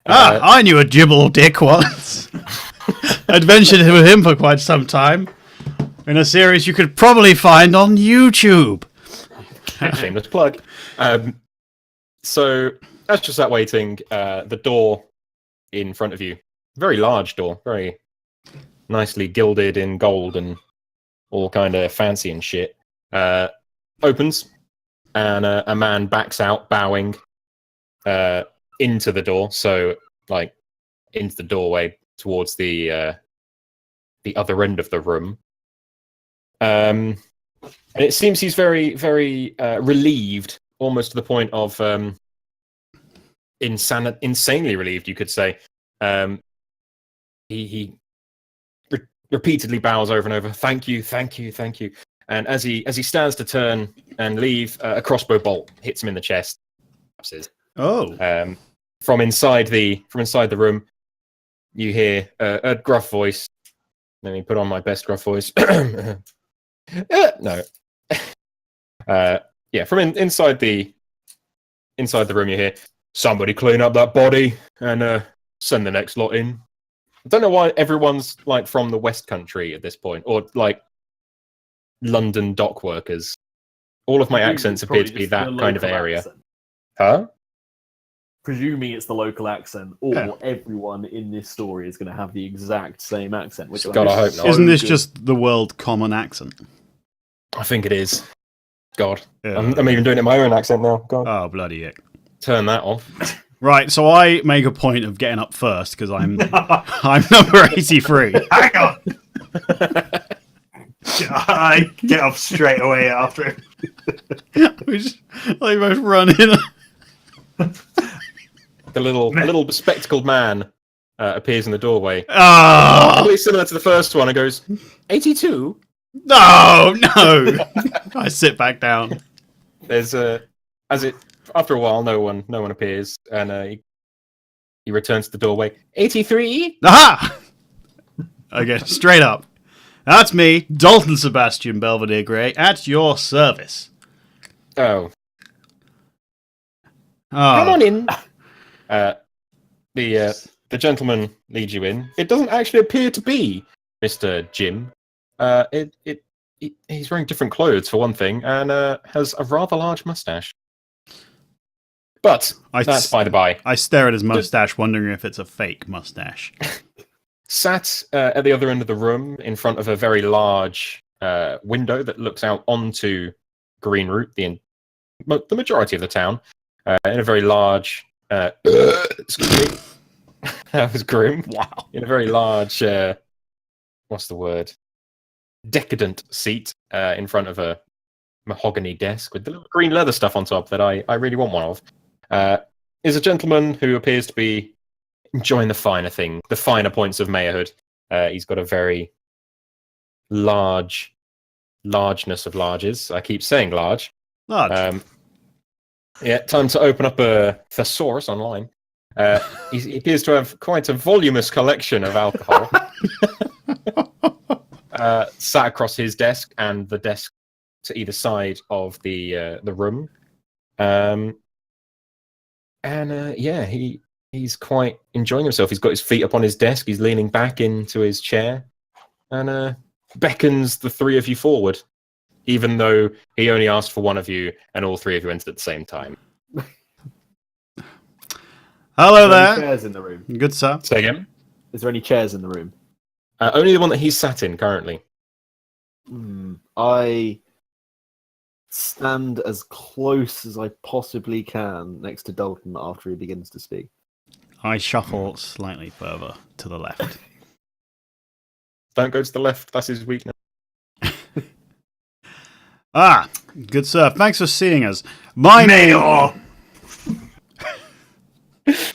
I knew a Jibblewick once. Adventured with him for quite some time. In a series you could probably find on YouTube. Shameless plug. So, as you're sat waiting, the door in front of you, very large door, very nicely gilded in gold and all kind of fancy and shit, opens, and a man backs out, bowing into the door. So, like, into the doorway towards the other end of the room. And it seems he's very, very relieved, almost to the point of insanely relieved, you could say. He repeatedly bows over and over, "Thank you, thank you, thank you." And as he stands to turn and leave, a crossbow bolt hits him in the chest. Oh. From inside the room, you hear a gruff voice. Let me put on my best gruff voice. No. Yeah, from inside the room, you hear, "Somebody clean up that body and send the next lot in." I don't know why everyone's like from the West Country at this point, or like London dock workers. All of my accents appear to be that kind of area. Accent. Huh? Presuming it's the local accent, or everyone in this story is going to have the exact same accent. Which God, I hope not. Isn't this just the world common accent? I think it is. God. Yeah. I'm even doing it in my own accent now. God. Oh, bloody heck. Turn that off. Right, so I make a point of getting up first because I'm number 83. Hang on. I get up straight away after him. We just, like, both run in. The little bespectacled man appears in the doorway. Oh Probably similar to the first one. It goes, 82? no! I sit back down. There's after a while, no one appears, and he returns to the doorway. 83? Aha! Okay, straight up. That's me, Dalton Sebastian Belvedere Grey, at your service. Oh. Come on in. The gentleman leads you in. It doesn't actually appear to be Mr. Jim. He's wearing different clothes for one thing, and has a rather large mustache. But that's by the by. I stare at his mustache, wondering if it's a fake mustache. Sat at the other end of the room, in front of a very large window that looks out onto Greenroot, the majority of the town, in a very large. Excuse me. That was grim. Wow. In a very large. What's the word? Decadent seat in front of a mahogany desk with the little green leather stuff on top that I really want one of. Is a gentleman who appears to be enjoying the finer points of mayorhood. He's got a very largeness of larges. I keep saying large. Large. Yeah, time to open up a thesaurus online. He appears to have quite a voluminous collection of alcohol. Sat across his desk and the desk to either side of the room. He's quite enjoying himself. He's got his feet up on his desk. He's leaning back into his chair and beckons the three of you forward, even though he only asked for one of you and all three of you entered at the same time. Hello Is there any there. chairs in the room? Good sir. Say again? Is there any chairs in the room? Only the one that he's sat in currently. I stand as close as I possibly can next to Dalton after he begins to speak. I shuffle slightly further to the left. Don't go to the left. That's his weakness. Ah, good sir. Thanks for seeing us. My name. Mayor!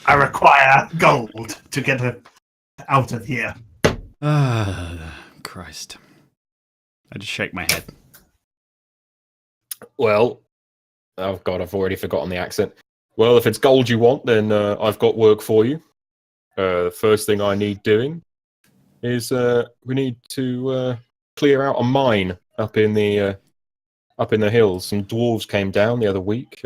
I require gold to get her out of here. Ah, Christ. I just shake my head. Well, oh god, I've already forgotten the accent. Well, if it's gold you want, then I've got work for you. The first thing I need doing is we need to clear out a mine up in the hills. Some dwarves came down the other week.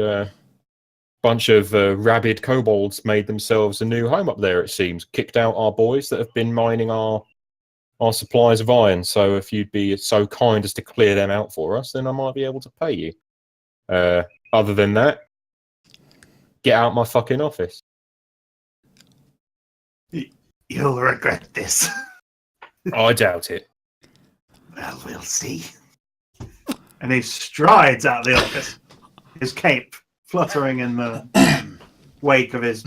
Bunch of rabid kobolds made themselves a new home up there. It seems kicked out our boys that have been mining our supplies of iron. So if you'd be so kind as to clear them out for us, then I might be able to pay you. Other than that, get out my fucking office. You'll regret this. I doubt it. Well, we'll see. And he strides out of the office, his cape fluttering in the wake of his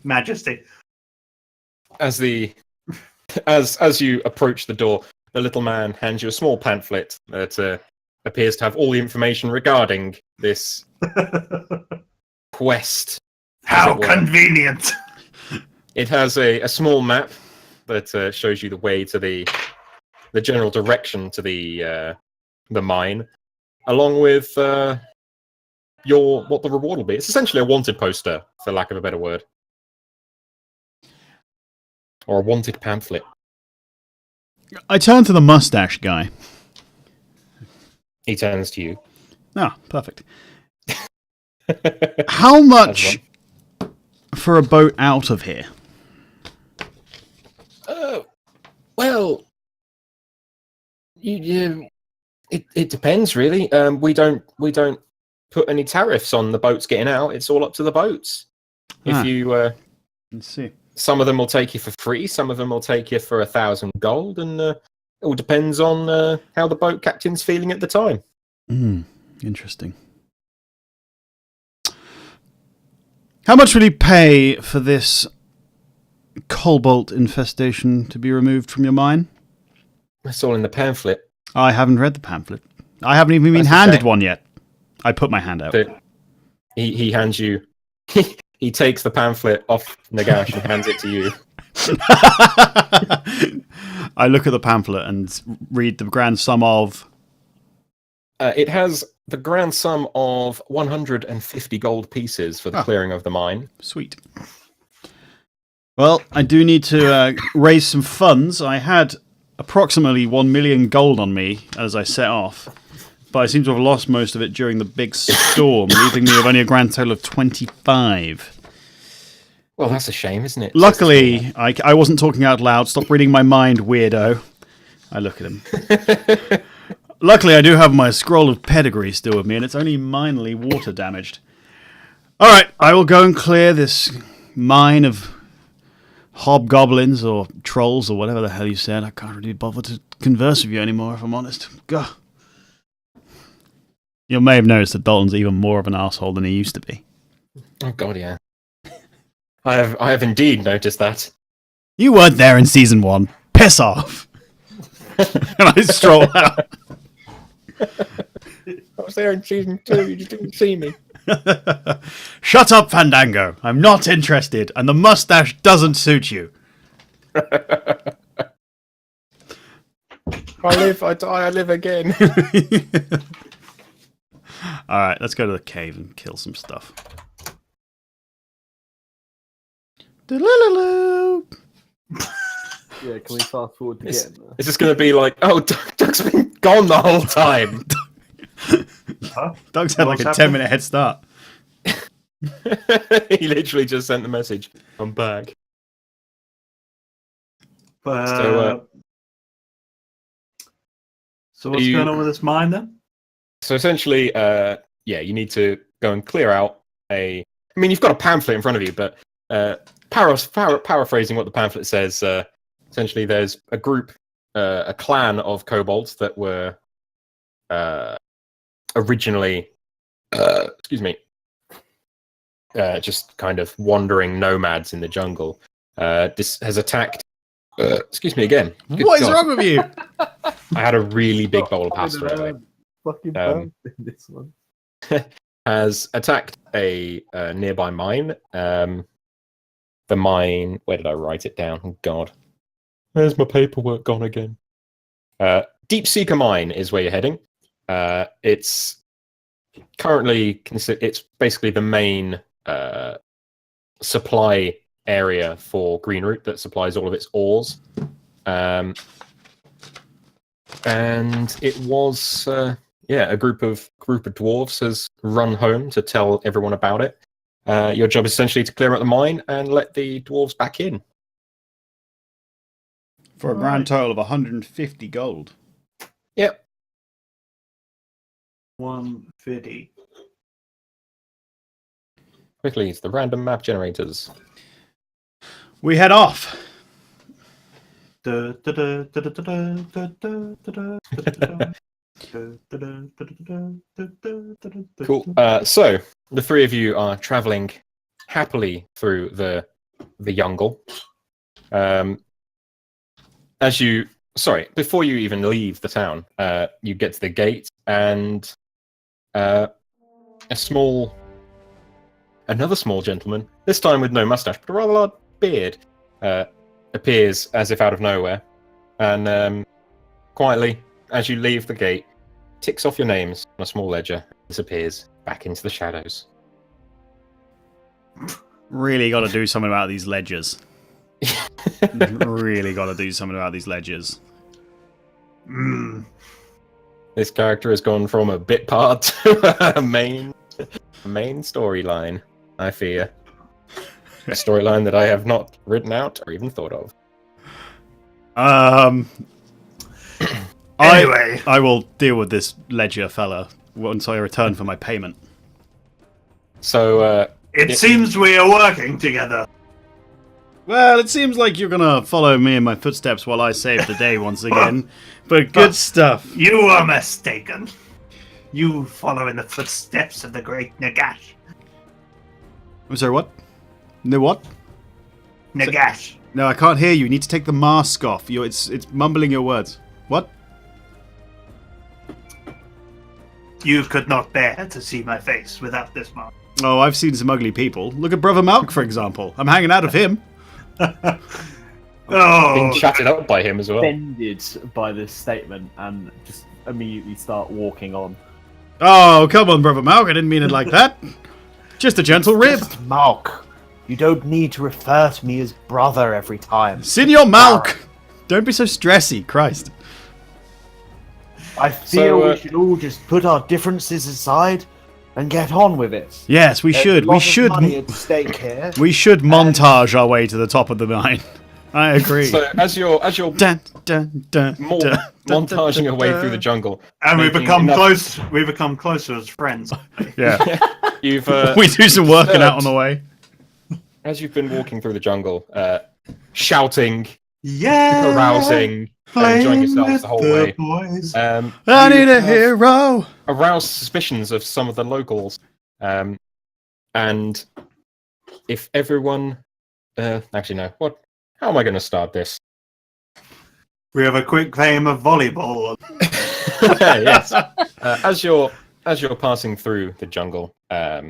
majesty. As you approach the door, the little man hands you a small pamphlet that appears to have all the information regarding this quest. How convenient! It has a small map that shows you the way to the general direction to the mine, along with what the reward will be. It's essentially a wanted poster, for lack of a better word, or a wanted pamphlet. I turn to the mustache guy. He turns to you. Ah, perfect. How much for a boat out of here? Well, it depends really. We don't put any tariffs on the boats getting out. It's all up to the boats. If you, let's see. Some of them will take you for free. Some of them will take you for 1,000 gold, and it all depends on how the boat captain's feeling at the time. Interesting. How much will you pay for this cobalt infestation to be removed from your mine? That's all in the pamphlet. I haven't read the pamphlet. I haven't even been handed one yet. I put my hand out. He hands you. He takes the pamphlet off Nagash and hands it to you. I look at the pamphlet and read the grand sum of. It has the grand sum of 150 gold pieces for the clearing of the mine. Sweet. Well, I do need to raise some funds. I had approximately 1 million gold on me as I set off, but I seem to have lost most of it during the big storm, leaving me with only a grand total of 25. Well, that's a shame, isn't it? Luckily, I wasn't talking out loud. Stop reading my mind, weirdo. I look at him. Luckily, I do have my scroll of pedigree still with me, and it's only minorly water damaged. All right, I will go and clear this mine of hobgoblins or trolls or whatever the hell you said. I can't really bother to converse with you anymore, if I'm honest. Gah. You may have noticed that Dalton's even more of an asshole than he used to be. Oh god, yeah. I have indeed noticed that. You weren't there in season 1. Piss off. And I stroll out. I was there in season 2. You just didn't see me. Shut up, Fandango. I'm not interested, and the mustache doesn't suit you. I live, I die, I live again. Alright, let's go to the cave and kill some stuff. Yeah, can we fast forward to getting there? It's just going to be like, oh, Doug's been gone the whole time. Huh? Doug's had like a What's 10-minute head start. He literally just sent the message. I'm back. So what's going on with this mine then? So essentially, you need to go and clear out I mean, you've got a pamphlet in front of you, but paraphrasing what the pamphlet says, essentially there's a group, a clan of kobolds that were originally, just kind of wandering nomads in the jungle, this has attacked. Excuse me again. Good What is God. wrong with you? I had a really big bowl of pasta earlier. Fucking this one. Has attacked a nearby mine. The mine. Where did I write it down? Oh, God. Where's my paperwork gone again? Deep Seeker Mine is where you're heading. It's currently it's basically the main supply area for Greenroot that supplies all of its ores. And it was a group of dwarves has run home to tell everyone about it. Your job is essentially to clear out the mine and let the dwarves back in. For a grand total of 150 gold. Yep. 150. Quickly, it's the random map generators. We head off. Cool. So the three of you are traveling happily through the jungle. Before you even leave the town, you get to the gate, and another small gentleman, this time with no mustache but a rather large beard, appears as if out of nowhere, and quietly, as you leave the gate, ticks off your names on a small ledger, disappears back into the shadows. Really got to do something about these ledgers. Really got to do something about these ledgers. This character has gone from a bit part to a main storyline, I fear. A storyline that I have not written out or even thought of. Anyway. I will deal with this ledger fella once I return for my payment. So, It seems we are working together. Well, it seems like you're gonna follow me in my footsteps while I save the day once again. But good stuff. You are mistaken. You follow in the footsteps of the great Nagash. I'm sorry, what? No, what? Nagash. No, I can't hear you. You need to take the mask off. It's mumbling your words. What? You could not bear to see my face without this mask. Oh, I've seen some ugly people. Look at Brother Malk, for example. I'm hanging out with him. being Oh, chatted up by him as well. Offended by this statement and just immediately start walking on. Oh, come on, Brother Malk. I didn't mean it like that. Just a gentle rib. Malk, you don't need to refer to me as brother every time. Senor Malk! Don't be so stressy, Christ. I feel So, we should all just put our differences aside and get on with it. Yes, we should. There's a lot of money at stake here. We should montage our way to the top of the mine. I agree. So as you're Dun, dun, dun, more dun, dun, montaging dun, away dun. through the jungle, and we making become enough- close. We become closer as friends. Yeah. You've We do some working out on the way. as you've been walking through the jungle, shouting, Yeah, carousing, and enjoying yourselves the whole way. Boys. I you need a have hero. aroused suspicions of some of the locals, and if everyone, actually no, what? How am I going to start this? We have a quick game of volleyball. Yes. As you're passing through the jungle, a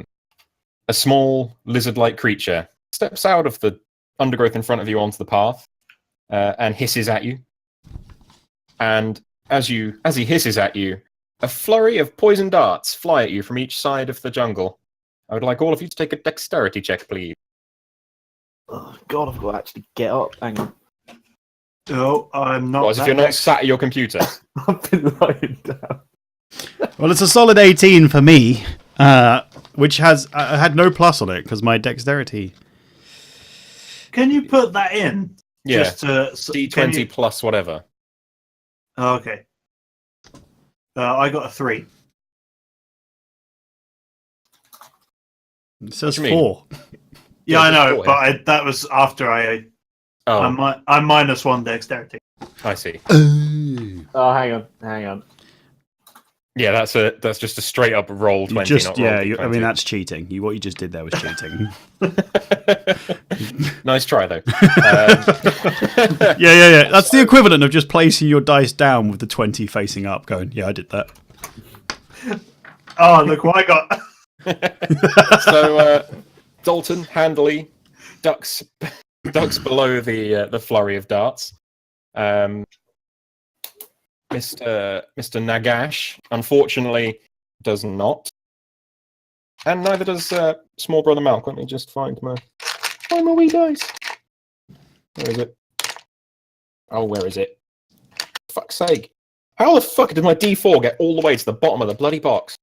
small lizard-like creature steps out of the undergrowth in front of you onto the path and hisses at you. And as he hisses at you, a flurry of poison darts fly at you from each side of the jungle. I would like all of you to take a dexterity check, please. Oh, God, I've got to actually get up. Hang on. No, I'm not. Well, as if that you're not next. sat at your computer. I've been lying down. Well, it's a solid 18 for me, which has I had no plus on it because my dexterity. Can you put that in? Yeah. Just to, D20 can you- plus whatever. Oh, okay. I got a 3. It says What do you mean? 4. Yeah, I know, four, but that was after I'm -1 dexterity. I see. Oh, hang on. Yeah, that's just a straight up roll You 20. just not roll I D20. mean that's cheating. What you just did there was cheating. Nice try though. Yeah. That's the equivalent of just placing your dice down with the 20 facing up, going, "Yeah, I did that." Oh, look what I got. So Dalton handily ducks below the flurry of darts. Mr. Nagash, unfortunately, does not. And neither does small brother Malk. Let me just find my wee dice. Where is it? Oh, where is it? For fuck's sake. How the fuck did my D4 get all the way to the bottom of the bloody box?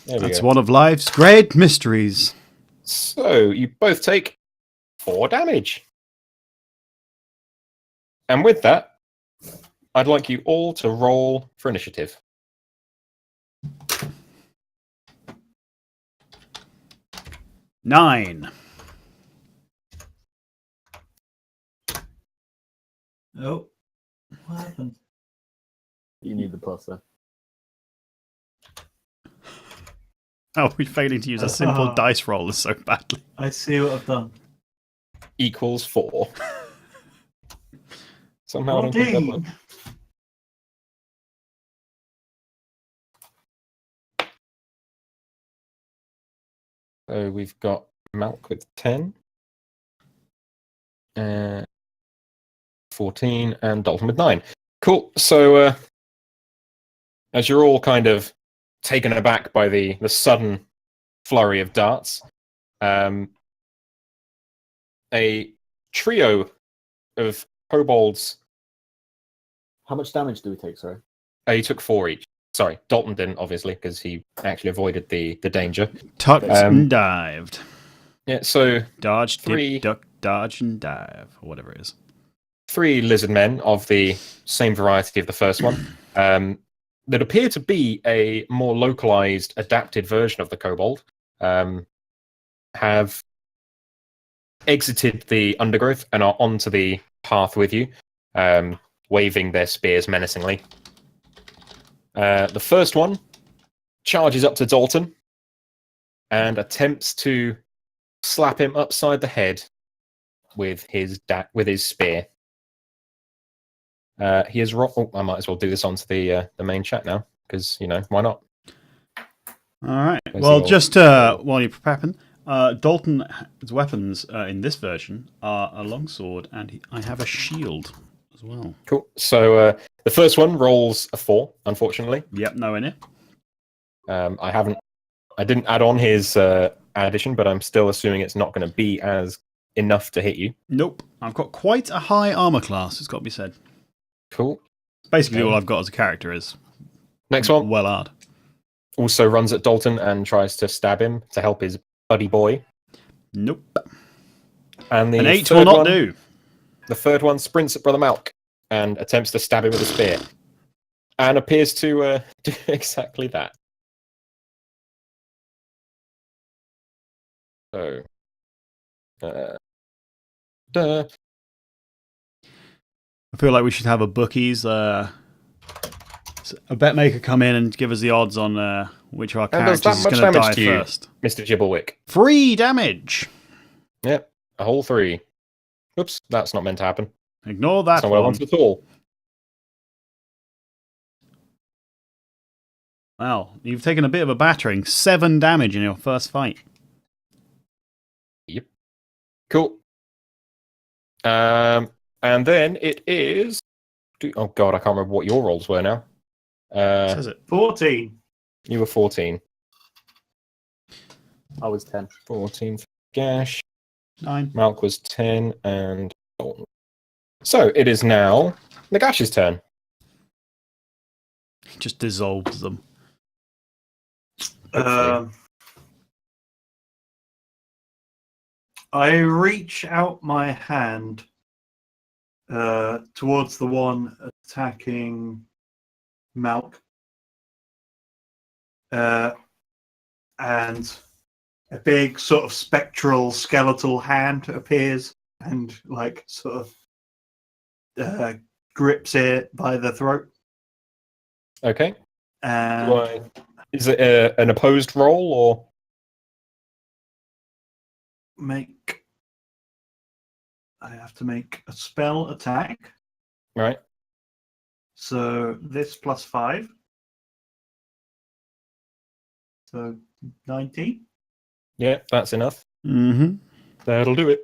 There we That's go. one of life's great mysteries. So, you both take 4 damage. And with that, I'd like you all to roll for initiative. Nine. Oh, what happened? You need the plus there. Oh, we're failing to use a simple dice roller so badly. I see what I've done. Equals 4. Somehow I don't think that 14. works. So we've got Malk with 10, 14, and Dalton with 9. Cool. So as you're all kind of taken aback by the sudden flurry of darts, a trio of kobolds. How much damage do we take, sorry? He took 4 each. Sorry, Dalton didn't, obviously, because he actually avoided the danger. Tucked and dived. Yeah, so Dodge, Three. dip, duck, dodge, and dive. Or whatever it is. 3 lizard men of the same variety of the first one that appear to be a more localized, adapted version of the kobold, have exited the undergrowth and are onto the path with you, waving their spears menacingly. The first one charges up to Dalton and attempts to slap him upside the head with his spear. He is I might as well do this onto the main chat now, because why not? All right. Where's Well, the just while you're prepping, Dalton's weapons in this version are a longsword, and I have a shield as well. Cool. So the first one rolls a 4, unfortunately. Yep, no in it. I didn't add on his addition, but I'm still assuming it's not going to be as enough to hit you. Nope. I've got quite a high armor class, it's got to be said. Cool. Basically, Okay. all I've got as a character is Next one well hard. also runs at Dalton and tries to stab him to help his buddy boy. Nope. And the An 8 third will not one, do. The third one sprints at Brother Malk and attempts to stab him with a spear, and appears to do exactly that. So, I feel like we should have a bookies, a bet maker come in and give us the odds on which of our And does characters that is much going to damage die to you? first. Mr. Jibblewick. 3 damage. Yep, a whole 3. Oops, that's not meant to happen. Ignore that That's not what I one. wanted at all. Well, you've taken a bit of a battering. 7 damage in your first fight. Yep. Cool. And then it is. Oh god, I can't remember what your rolls were now. Says it. 14. You were 14. I was 10. 14 for Gash. 9. Malk was 10, and Dalton. So it is now Nagash's turn. He just dissolves them. Hopefully. I reach out my hand towards the one attacking Malk. And a big sort of spectral skeletal hand appears and sort of grips it by the throat. Okay. And Is it an opposed roll or? I have to make a spell attack. Right. So this plus 5. So 19. Yeah, that's enough. Mm-hmm. That'll do it.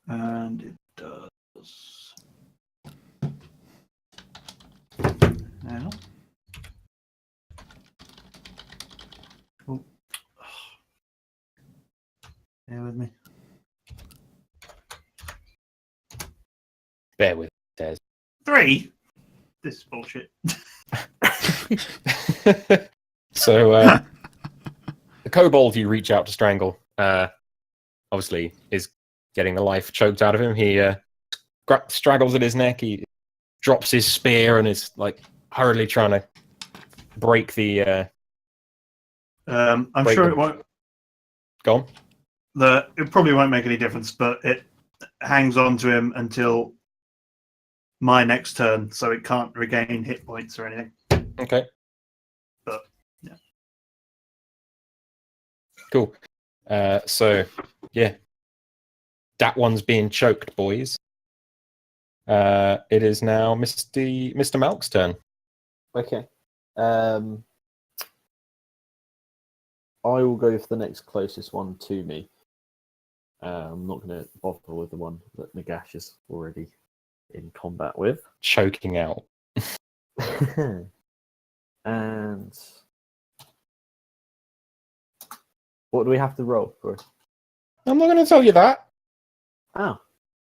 And it does. Now. Oh. Bear with me. Bear with it, 3. This is bullshit. Des. So, the kobold you reach out to strangle, obviously is getting the life choked out of him. He straggles at his neck. He drops his spear and is like hurriedly trying to break the. I'm break sure the- it won't. Go on. It probably won't make any difference, but it hangs on to him until my next turn, so it can't regain hit points or anything. Okay. But yeah. Cool. So, yeah. That one's being choked, boys. It is now Mr. Malk's turn. Okay. I will go for the next closest one to me. I'm not going to bother with the one that Nagash is already in combat with. Choking out. And what do we have to roll for? I'm not going to tell you that. Oh,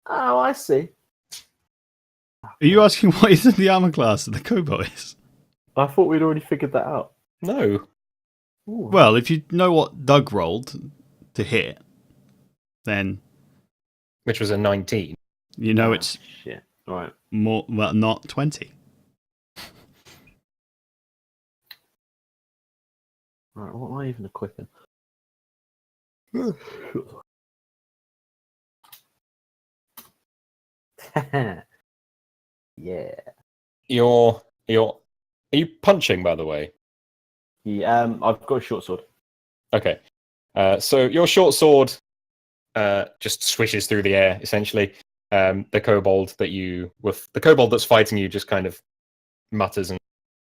I see. Are you asking what is in the armor class of the kobold is? I thought we'd already figured that out. No. Ooh. Well, if you know what Doug rolled to hit, then Which was a 19. you know it's shit. All right. more, well, not 20. Right. What am I even equipping? Yeah. Are you punching, by the way? Yeah. I've got a short sword. Okay. So your short sword just swishes through the air, essentially. The kobold that's fighting you just kind of mutters and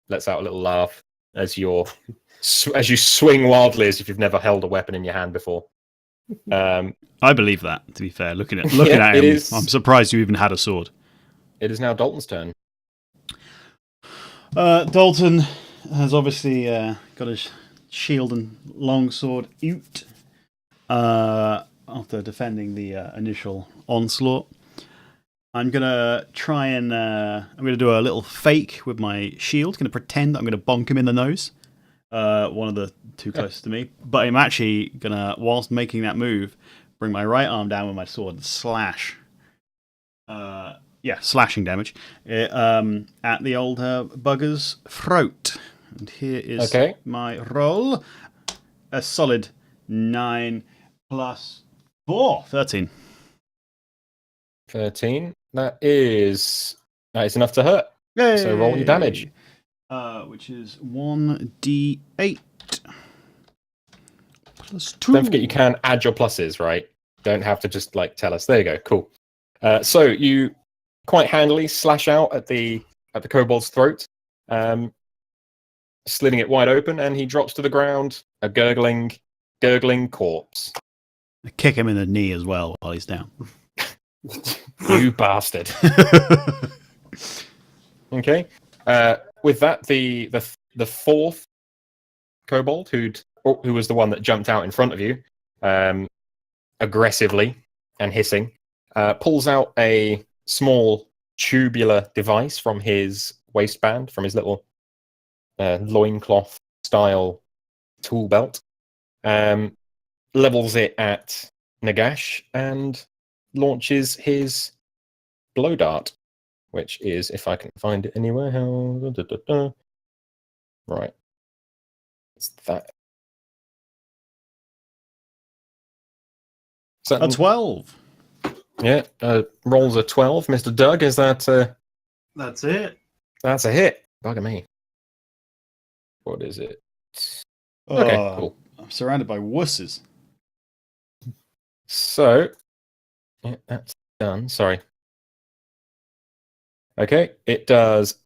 lets out a little laugh as you swing wildly as if you've never held a weapon in your hand before. I believe that, to be fair. Looking at Yeah, him, it is. I'm surprised you even had a sword. It is now Dalton's turn. Dalton has obviously got his shield and longsword out after defending the initial onslaught. I'm gonna try and I'm gonna do a little fake with my shield. Gonna pretend I'm gonna bonk him in the nose. One of the two closest to me, but I'm actually gonna, whilst making that move, bring my right arm down with my sword and slash. Slashing damage at the old bugger's throat. And here is my roll. A solid 9 plus 4. 13. 13. That is enough to hurt. Yay! So roll your damage. Which is 1d8 plus 2. Don't forget you can add your pluses, right? Don't have to just tell us. There you go. Cool. So you quite handily slash out at the kobold's throat, slitting it wide open, and he drops to the ground, a gurgling corpse. I kick him in the knee as well while he's down. You bastard. Okay. With that, the fourth kobold, who was the one that jumped out in front of you, aggressively and hissing, pulls out a small tubular device from his waistband, from his little loincloth style tool belt, levels it at Nagash and launches his blow dart, which is, if I can find it anywhere, right, it's that. A 12. Yeah, rolls a 12. Mr. Doug, is that That's it. That's a hit. Bugger me. What is it? Okay, cool. I'm surrounded by wusses. So, yeah, that's done. Sorry. Okay, it does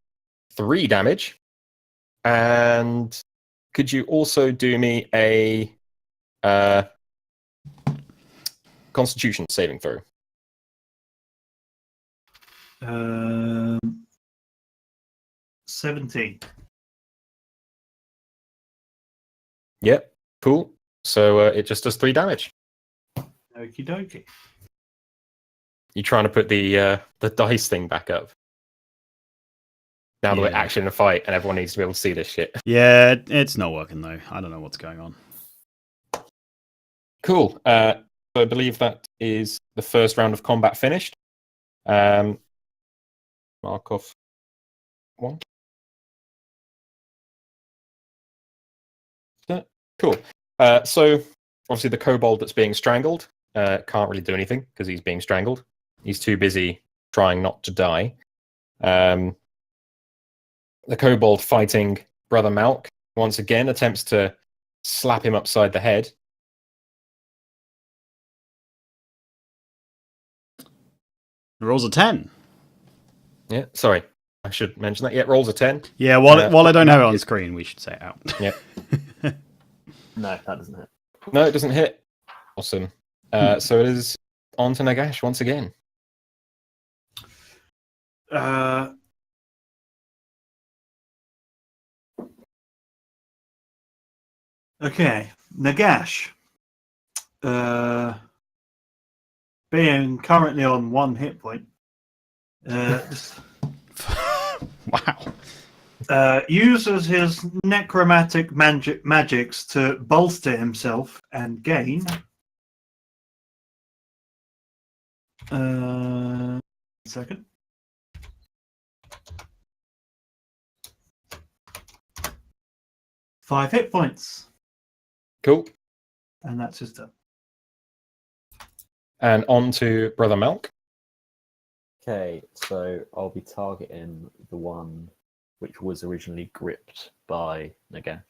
3 damage. And could you also do me a Constitution saving throw? 17. Yep, cool. So it just does 3 damage. Okie dokie. You trying to put the dice thing back up? Now that we're Yeah. actually in a fight and everyone needs to be able to see this shit. Yeah, it's not working though. I don't know what's going on. Cool. So I believe that is the first round of combat finished. Mark off 1. Cool. So obviously the kobold that's being strangled can't really do anything because he's being strangled. He's too busy trying not to die. The kobold fighting Brother Malk once again attempts to slap him upside the head. Rolls a 10. Yeah, sorry. I should mention that. Yeah, rolls a 10. Yeah, while I don't have it on screen, we should say it out. Yeah. No, that doesn't hit. No, it doesn't hit. Awesome. So it is on to Nagash once again. Okay, Nagash. Being currently on 1 hit point, Wow. uses his necromantic magics to bolster himself and gain. Second. Five hit points, Cool. and that's his turn. And on to Brother Malk. Okay, so I'll be targeting the one which was originally gripped by Nagash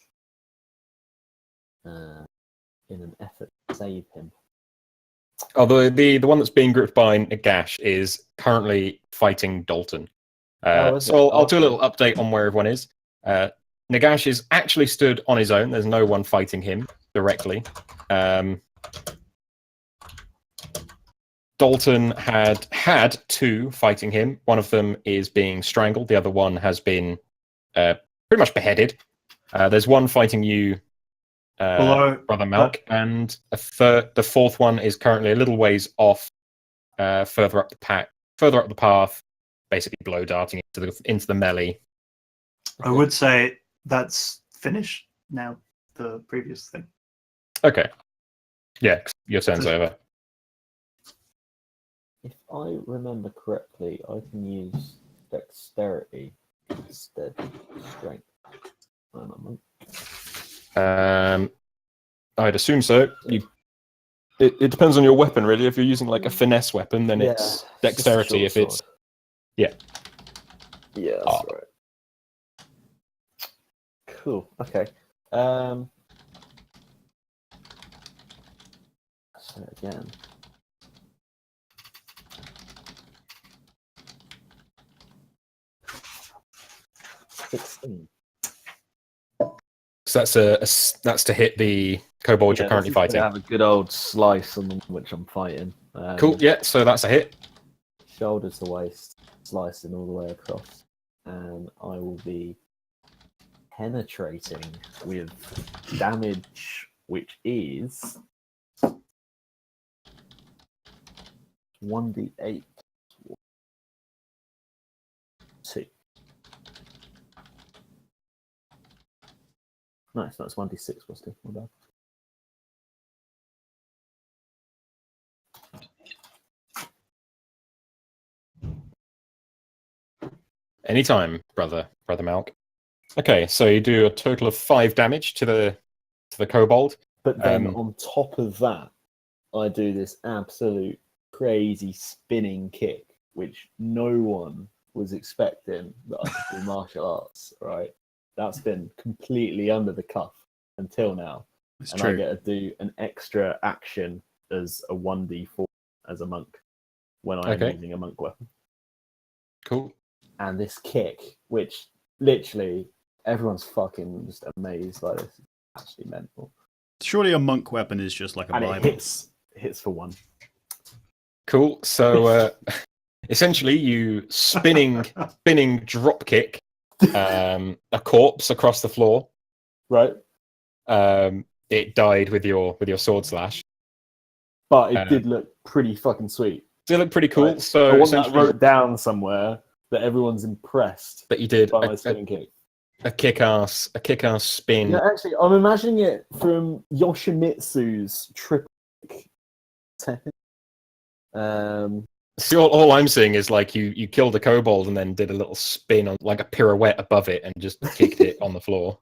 in an effort to save him. Although the one that's being gripped by Nagash is currently fighting Dalton. Is So it? I'll do a little update on where everyone is. Nagash is actually stood on his own. There's no one fighting him directly. Dalton had 2 fighting him. One of them is being strangled. The other one has been pretty much beheaded. There's one fighting you, Brother Malk, and the fourth one is currently a little ways off, further up the path, basically blow darting into the melee. I would say that's finished now. The previous thing. Okay. Yeah, your turn's over. If I remember correctly, I can use dexterity instead of strength. I'd assume so. It depends on your weapon, really. If you're using like a finesse weapon, then it's dexterity. If it's yeah, that's right. Cool. Okay. So again. So that's to hit the kobold you're currently fighting. I have a good old slice on them, which I'm fighting. Cool. Yeah. So that's a hit. Shoulders to waist, slicing all the way across, and I will be penetrating with damage, which is 1d8. 2. Nice, that's 1d6 plus 2. My bad. Anytime, brother Malk. Okay, so you do a total of 5 damage to the kobold. But then on top of that, I do this absolute crazy spinning kick, which no one was expecting that I could do martial arts, right? That's been completely under the cuff until now. It's and true. I get to do an extra action as a 1d4 as a monk when I'm Okay. using a monk weapon. Cool. And this kick, which literally everyone's fucking just amazed by this, is actually mental. Surely a monk weapon is just like a And Bible. it hits for 1. Cool. So essentially, you spinning drop kick a corpse across the floor. Right? It died with your sword slash. But it did look pretty fucking sweet. Did look pretty cool. Right. So I want that essentially, wrote down somewhere that everyone's impressed that you did by my spinning kick. a kick-ass spin. Yeah, actually, I'm imagining it from Yoshimitsu's triple kick. So all I'm seeing is like you killed a kobold and then did a little spin on like a pirouette above it and just kicked it on the floor.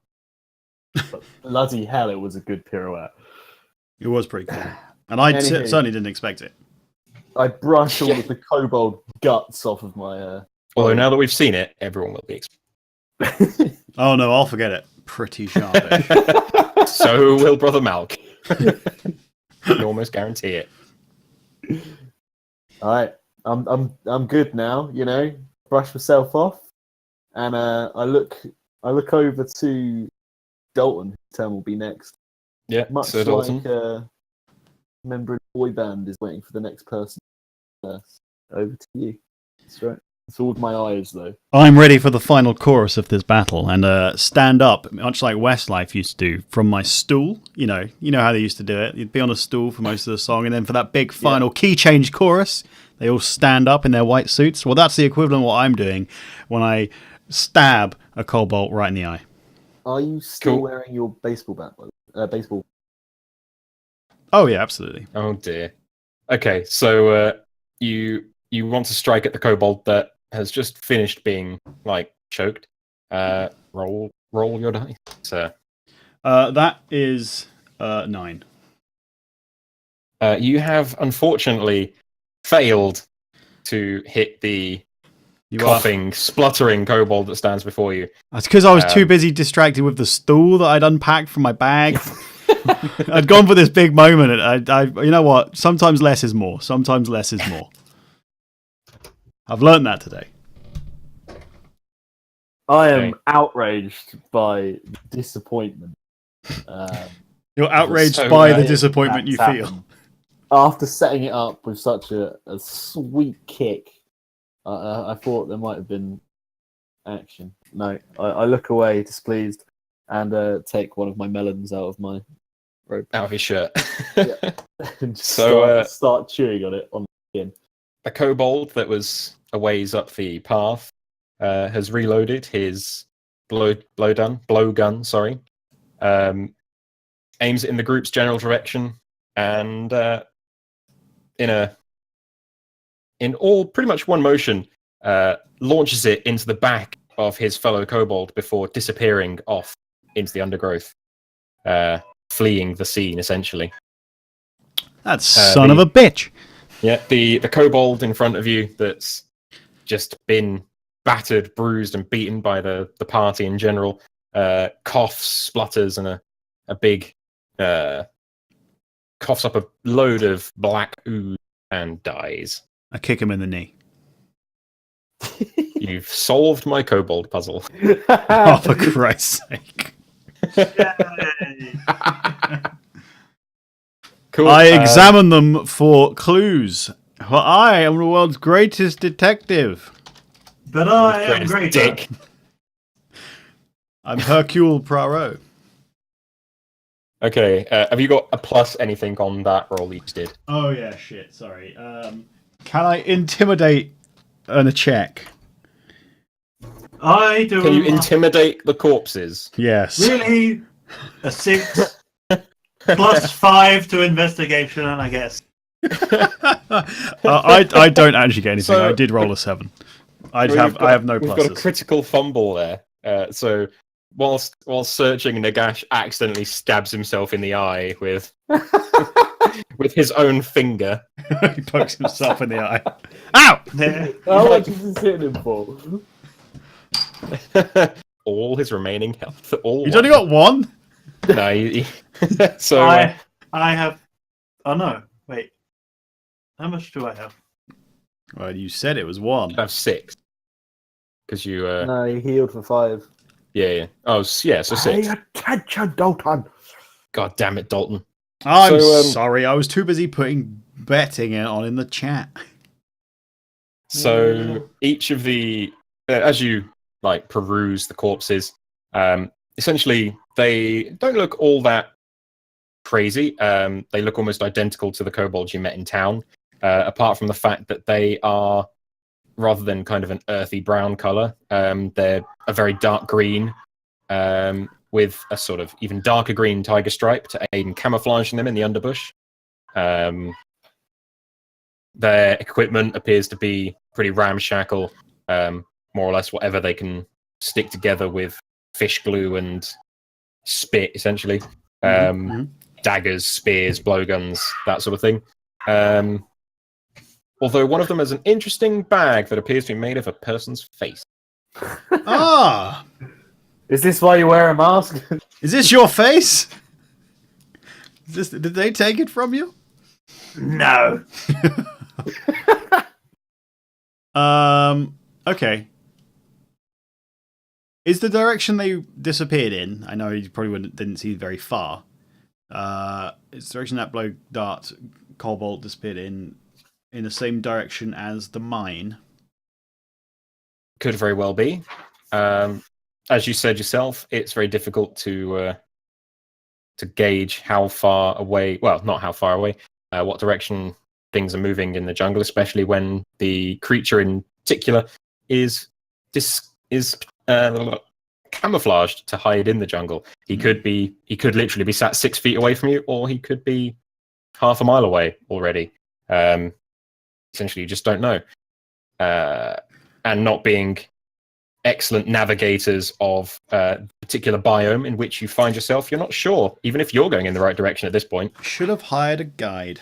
But bloody hell, it was a good pirouette. It was pretty cool. And I Anywho. certainly didn't expect it. I brushed all Yeah. of the kobold guts off of my. Although now that we've seen it, everyone will be. Oh no, I'll forget it. Pretty sharpish. So will Brother Malk. You almost guarantee it. All right, I'm good now. You know, brush myself off, and I look over to Dalton. Whose turn will be next. Yeah. Much So Dalton. like a member of the boy band is waiting for the next person. Over to you. That's right. It's all with my eyes, though. I'm ready for the final chorus of this battle and stand up, much like Westlife used to do, from my stool. You know how they used to do it. You'd be on a stool for most of the song, and then for that big final key change chorus, they all stand up in their white suits. Well, that's the equivalent of what I'm doing when I stab a kobold right in the eye. Are you still Cool. wearing your baseball bat? Baseball. Oh yeah, absolutely. Oh dear. Okay, so you want to strike at the kobold that has just finished being like choked. Roll your dice. So, That is 9. you have unfortunately failed to hit the You coughing, spluttering kobold that stands before you. That's because I was too busy distracted with the stool that I'd unpacked from my bag. I'd gone for this big moment. And I, you know what? Sometimes less is more. Sometimes less is more. I've learned that today. I am Okay. outraged by disappointment. You're outraged So, by the yeah, disappointment you That's feel. happened. After setting it up with such a sweet kick, I thought there might have been action. No, I look away displeased and take one of my melons out of my robe Out of his shirt. and just So, start chewing on it on the skin. a kobold that was a ways up the path has reloaded his blowgun. Sorry, aims it in the group's general direction, and in all pretty much one motion, launches it into the back of his fellow kobold before disappearing off into the undergrowth, fleeing the scene essentially. That son of a bitch. Yeah, the kobold in front of you that's just been battered, bruised, and beaten by the party in general, coughs, splutters, and a big coughs up a load of black ooze and dies. I kick him in the knee. You've solved my kobold puzzle. Oh, for Christ's sake. Yay. Cool. I examine them for clues. For I am the world's greatest detective. But I am greatest greater. dick. I'm Hercule Poirot. Okay, have you got a plus anything on that roll you just did? Oh yeah, shit. Sorry. Can I intimidate on a check? I do. Can you intimidate the corpses? Yes. Really? A 6 plus 5 to investigation, and I guess. I don't actually get anything. So- I did roll a 7. I Well, have no We've got a pluses. critical fumble there. So whilst searching, Nagash accidentally stabs himself in the eye with with his own finger. He pokes himself in the eye. Ow! How much is this hitting him for? All his remaining health. All He's only got one? No, so I have. Oh no! Wait. How much do I have? Well, you said it was one. you have 6. Because you, No, he healed for 5. yeah. Oh, yeah, so 6. Pay attention, Dalton. God damn it, Dalton. I'm So, sorry, I was too busy putting betting it on in the chat. So each of the, as you like peruse the corpses, essentially they don't look all that crazy. They look almost identical to the kobolds you met in town, apart from the fact that they are, rather than kind of an earthy brown color, they're a very dark green, with a sort of even darker green tiger stripe to aid in camouflaging them in the underbush. Their equipment appears to be pretty ramshackle, more or less whatever they can stick together with fish glue and spit, essentially. Daggers, spears, blowguns, that sort of thing. Although one of them has an interesting bag that appears to be made of a person's face. Ah! Is this why you wear a mask? Is this your face? Did they take it from you? No. Okay. Is the direction they disappeared in? I know you probably didn't see very far. Is the direction that blow dart kobold disappeared in the same direction as the mine? Could very well be. As you said yourself, it's very difficult to gauge how far away. Well, not how far away. What direction things are moving in the jungle, especially when the creature in particular is camouflaged to hide in the jungle. He could literally be sat 6 feet away from you, or he could be half a mile away already. Essentially, you just don't know. And not being excellent navigators of a particular biome in which you find yourself, you're not sure, even if you're going in the right direction at this point. Should have hired a guide.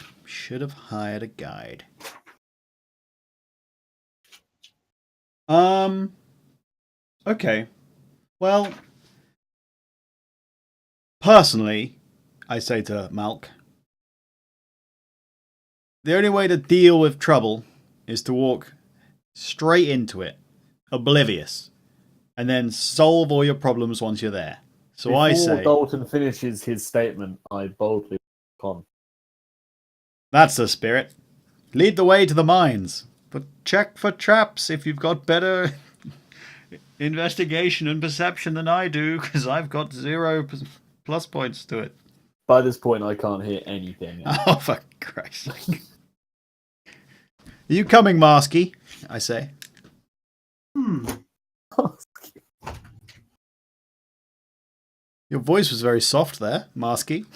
Okay. Well, personally, I say to Malk, the only way to deal with trouble is to walk straight into it, oblivious, and then solve all your problems once you're there. So Before I say, Dalton finishes his statement, I boldly con. that's the spirit. Lead the way to the mines, but check for traps if you've got better investigation and perception than I do, because I've got 0 plus points to it. By this point, I can't hear anything. Oh, for Christ's sake. Are you coming, Marsky? I say. Your voice was very soft there, Marsky.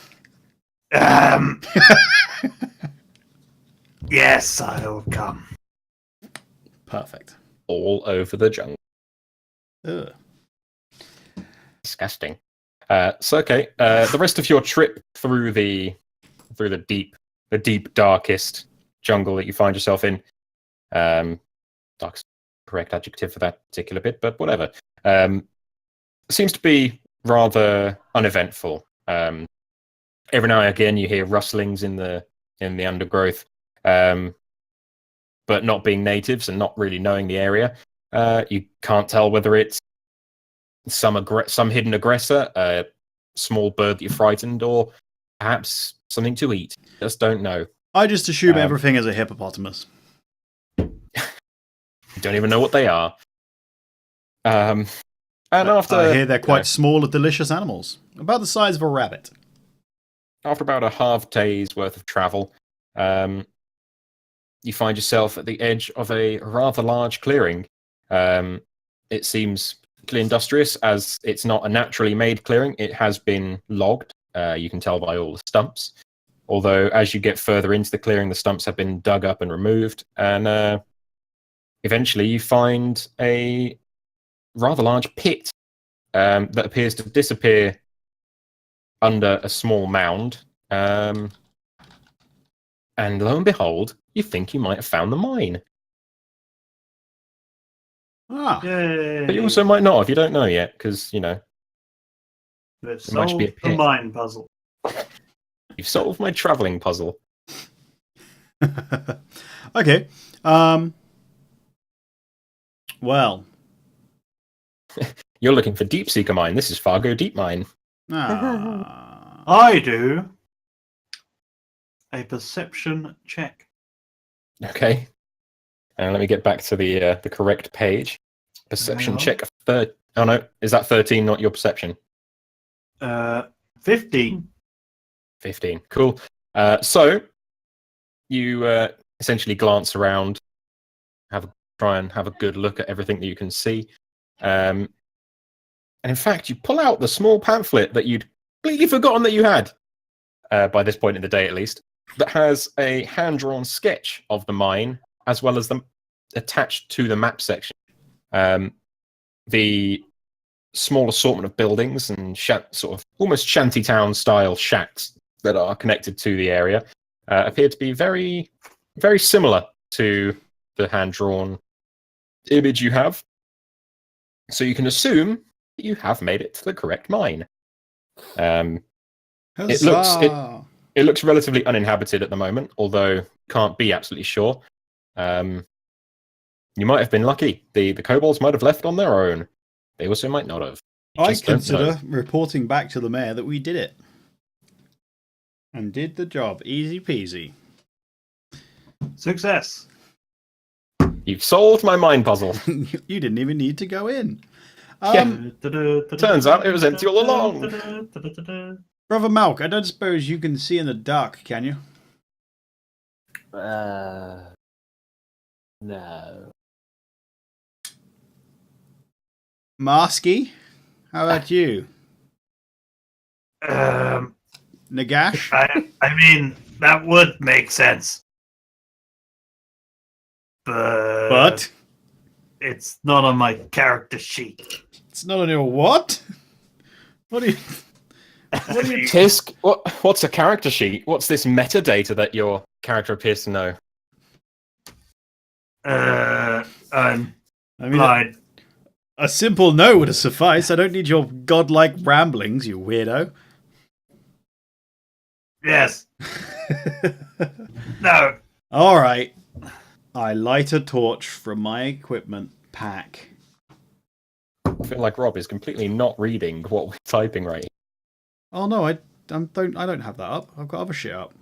Yes, I'll come. Perfect. All over the jungle. Ugh. Disgusting. So okay, the rest of your trip through the deep, darkest jungle that you find yourself in, dark's correct adjective for that particular bit, but whatever. Seems to be rather uneventful. Every now and again, you hear rustlings in the undergrowth, but not being natives and not really knowing the area, you can't tell whether it's some hidden aggressor, a small bird that you frightened, or perhaps something to eat. Just don't know. I just assume everything is a hippopotamus. You don't even know what they are. And after I hear they're quite small and delicious animals, about the size of a rabbit. After about a half day's worth of travel, you find yourself at the edge of a rather large clearing. It seems particularly industrious, as it's not a naturally made clearing. It has been logged. You can tell by all the stumps. Although, as you get further into the clearing, the stumps have been dug up and removed. And eventually you find a rather large pit that appears to disappear under a small mound. And lo and behold, you think you might have found the mine. Ah, Yay. But you also might not if you don't know yet, because, We've It might solved be a the pit. mine puzzle. you've solved my travelling puzzle. okay. Well, You're looking for Deep Seeker Mine. This is Fargo Deep Mine. ah, I do a perception check. Okay. And let me get back to the correct page. Perception Hang on. check. Oh no, is that 13, not your perception? 15. 15. Cool. So you essentially glance around, try and have a good look at everything that you can see. And in fact, you pull out the small pamphlet that you'd completely forgotten that you had, by this point in the day at least, that has a hand-drawn sketch of the mine, as well as them attached to the map section. The small assortment of buildings and sort of almost shantytown style shacks that are connected to the area appear to be very, very similar to the hand-drawn image you have. So you can assume that you have made it to the correct mine. huzzah. It looks relatively uninhabited at the moment, although can't be absolutely sure. You might have been lucky. The kobolds might have left on their own. They also might not have. You I just don't know. consider reporting back to the mayor that we did it. And did the job. Easy peasy. Success. You've solved my mind puzzle. You didn't even need to go in. Turns out it was empty all along. Brother Malk, I don't suppose you can see in the dark, can you? No. Marsky, how about you? Nagash? I mean, that would make sense. But it's not on my character sheet. It's not on your what? What are you... Tisk, what's a character sheet? What's this metadata that your character appears to know? I'm I mean, blind. a simple no would have sufficed. I don't need your godlike ramblings, you weirdo. Yes. No. All right. I light a torch from my equipment pack. I feel like Rob is completely not reading what we're typing right. Oh no, I don't have that up. I've got other shit up.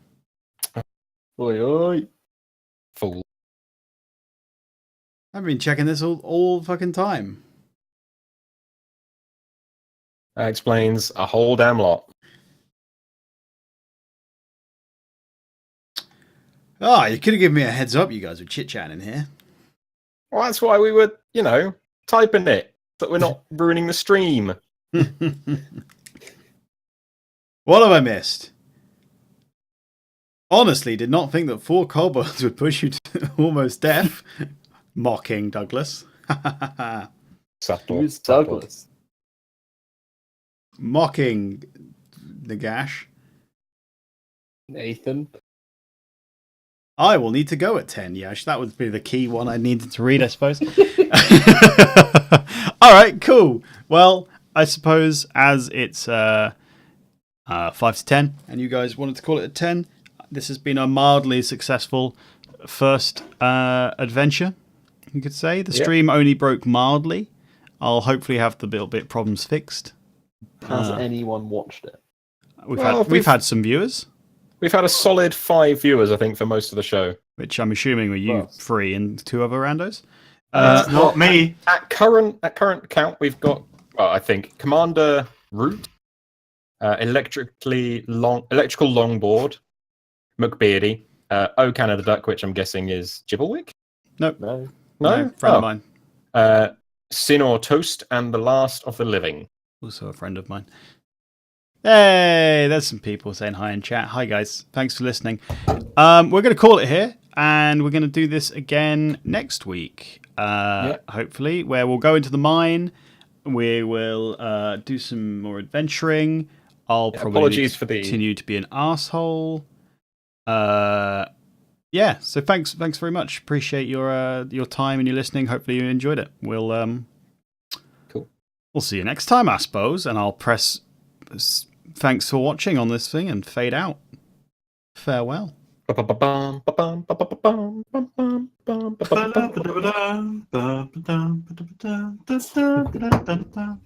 Oi, oi. Fool. I've been checking this all fucking time. That explains a whole damn lot. Ah, you could have given me a heads up. You guys were chit chatting here. Well, that's why we were, typing it, so that we're not ruining the stream. What have I missed? Honestly, did not think that 4 kobolds would push you to almost death. Mocking Douglas. Subtle. Who's subtle. Douglas? Mocking Nagash. Nathan. I will need to go at 10, Yash. That would be the key one I needed to read, I suppose. All right, cool. Well, I suppose as it's 5 to 10, and you guys wanted to call it a 10, this has been a mildly successful first adventure, you could say. The stream only broke mildly. I'll hopefully have the little bit problems fixed. Has anyone watched it? We've had some viewers. We've had a solid 5 viewers, I think, for most of the show. Which I'm assuming were you 3 and 2 other randos. Not me. At current count, we've got, I think, Commander Root, electrical longboard, McBeardy, O Canada Duck, which I'm guessing is Jibblewick. Nope. No. No, Friend of mine. Sin or Toast, and the Last of the Living. Also a friend of mine. Hey, there's some people saying hi in chat. Hi guys, thanks for listening. We're going to call it here, and we're going to do this again next week. Hopefully, where we'll go into the mine. We will do some more adventuring. I'll probably apologies for the continue to be an asshole. yeah, so thanks very much. Appreciate your time and your listening. Hopefully you enjoyed it. Cool. We'll see you next time, I suppose. And I'll press thanks for watching on this thing and fade out. Farewell. Ba-da-ba-da-ba-dum, ba-ba-dum, ba-da-ba-dum, ba-ba-dum, ba-da-ba-dum, da-da-da-da-da-da.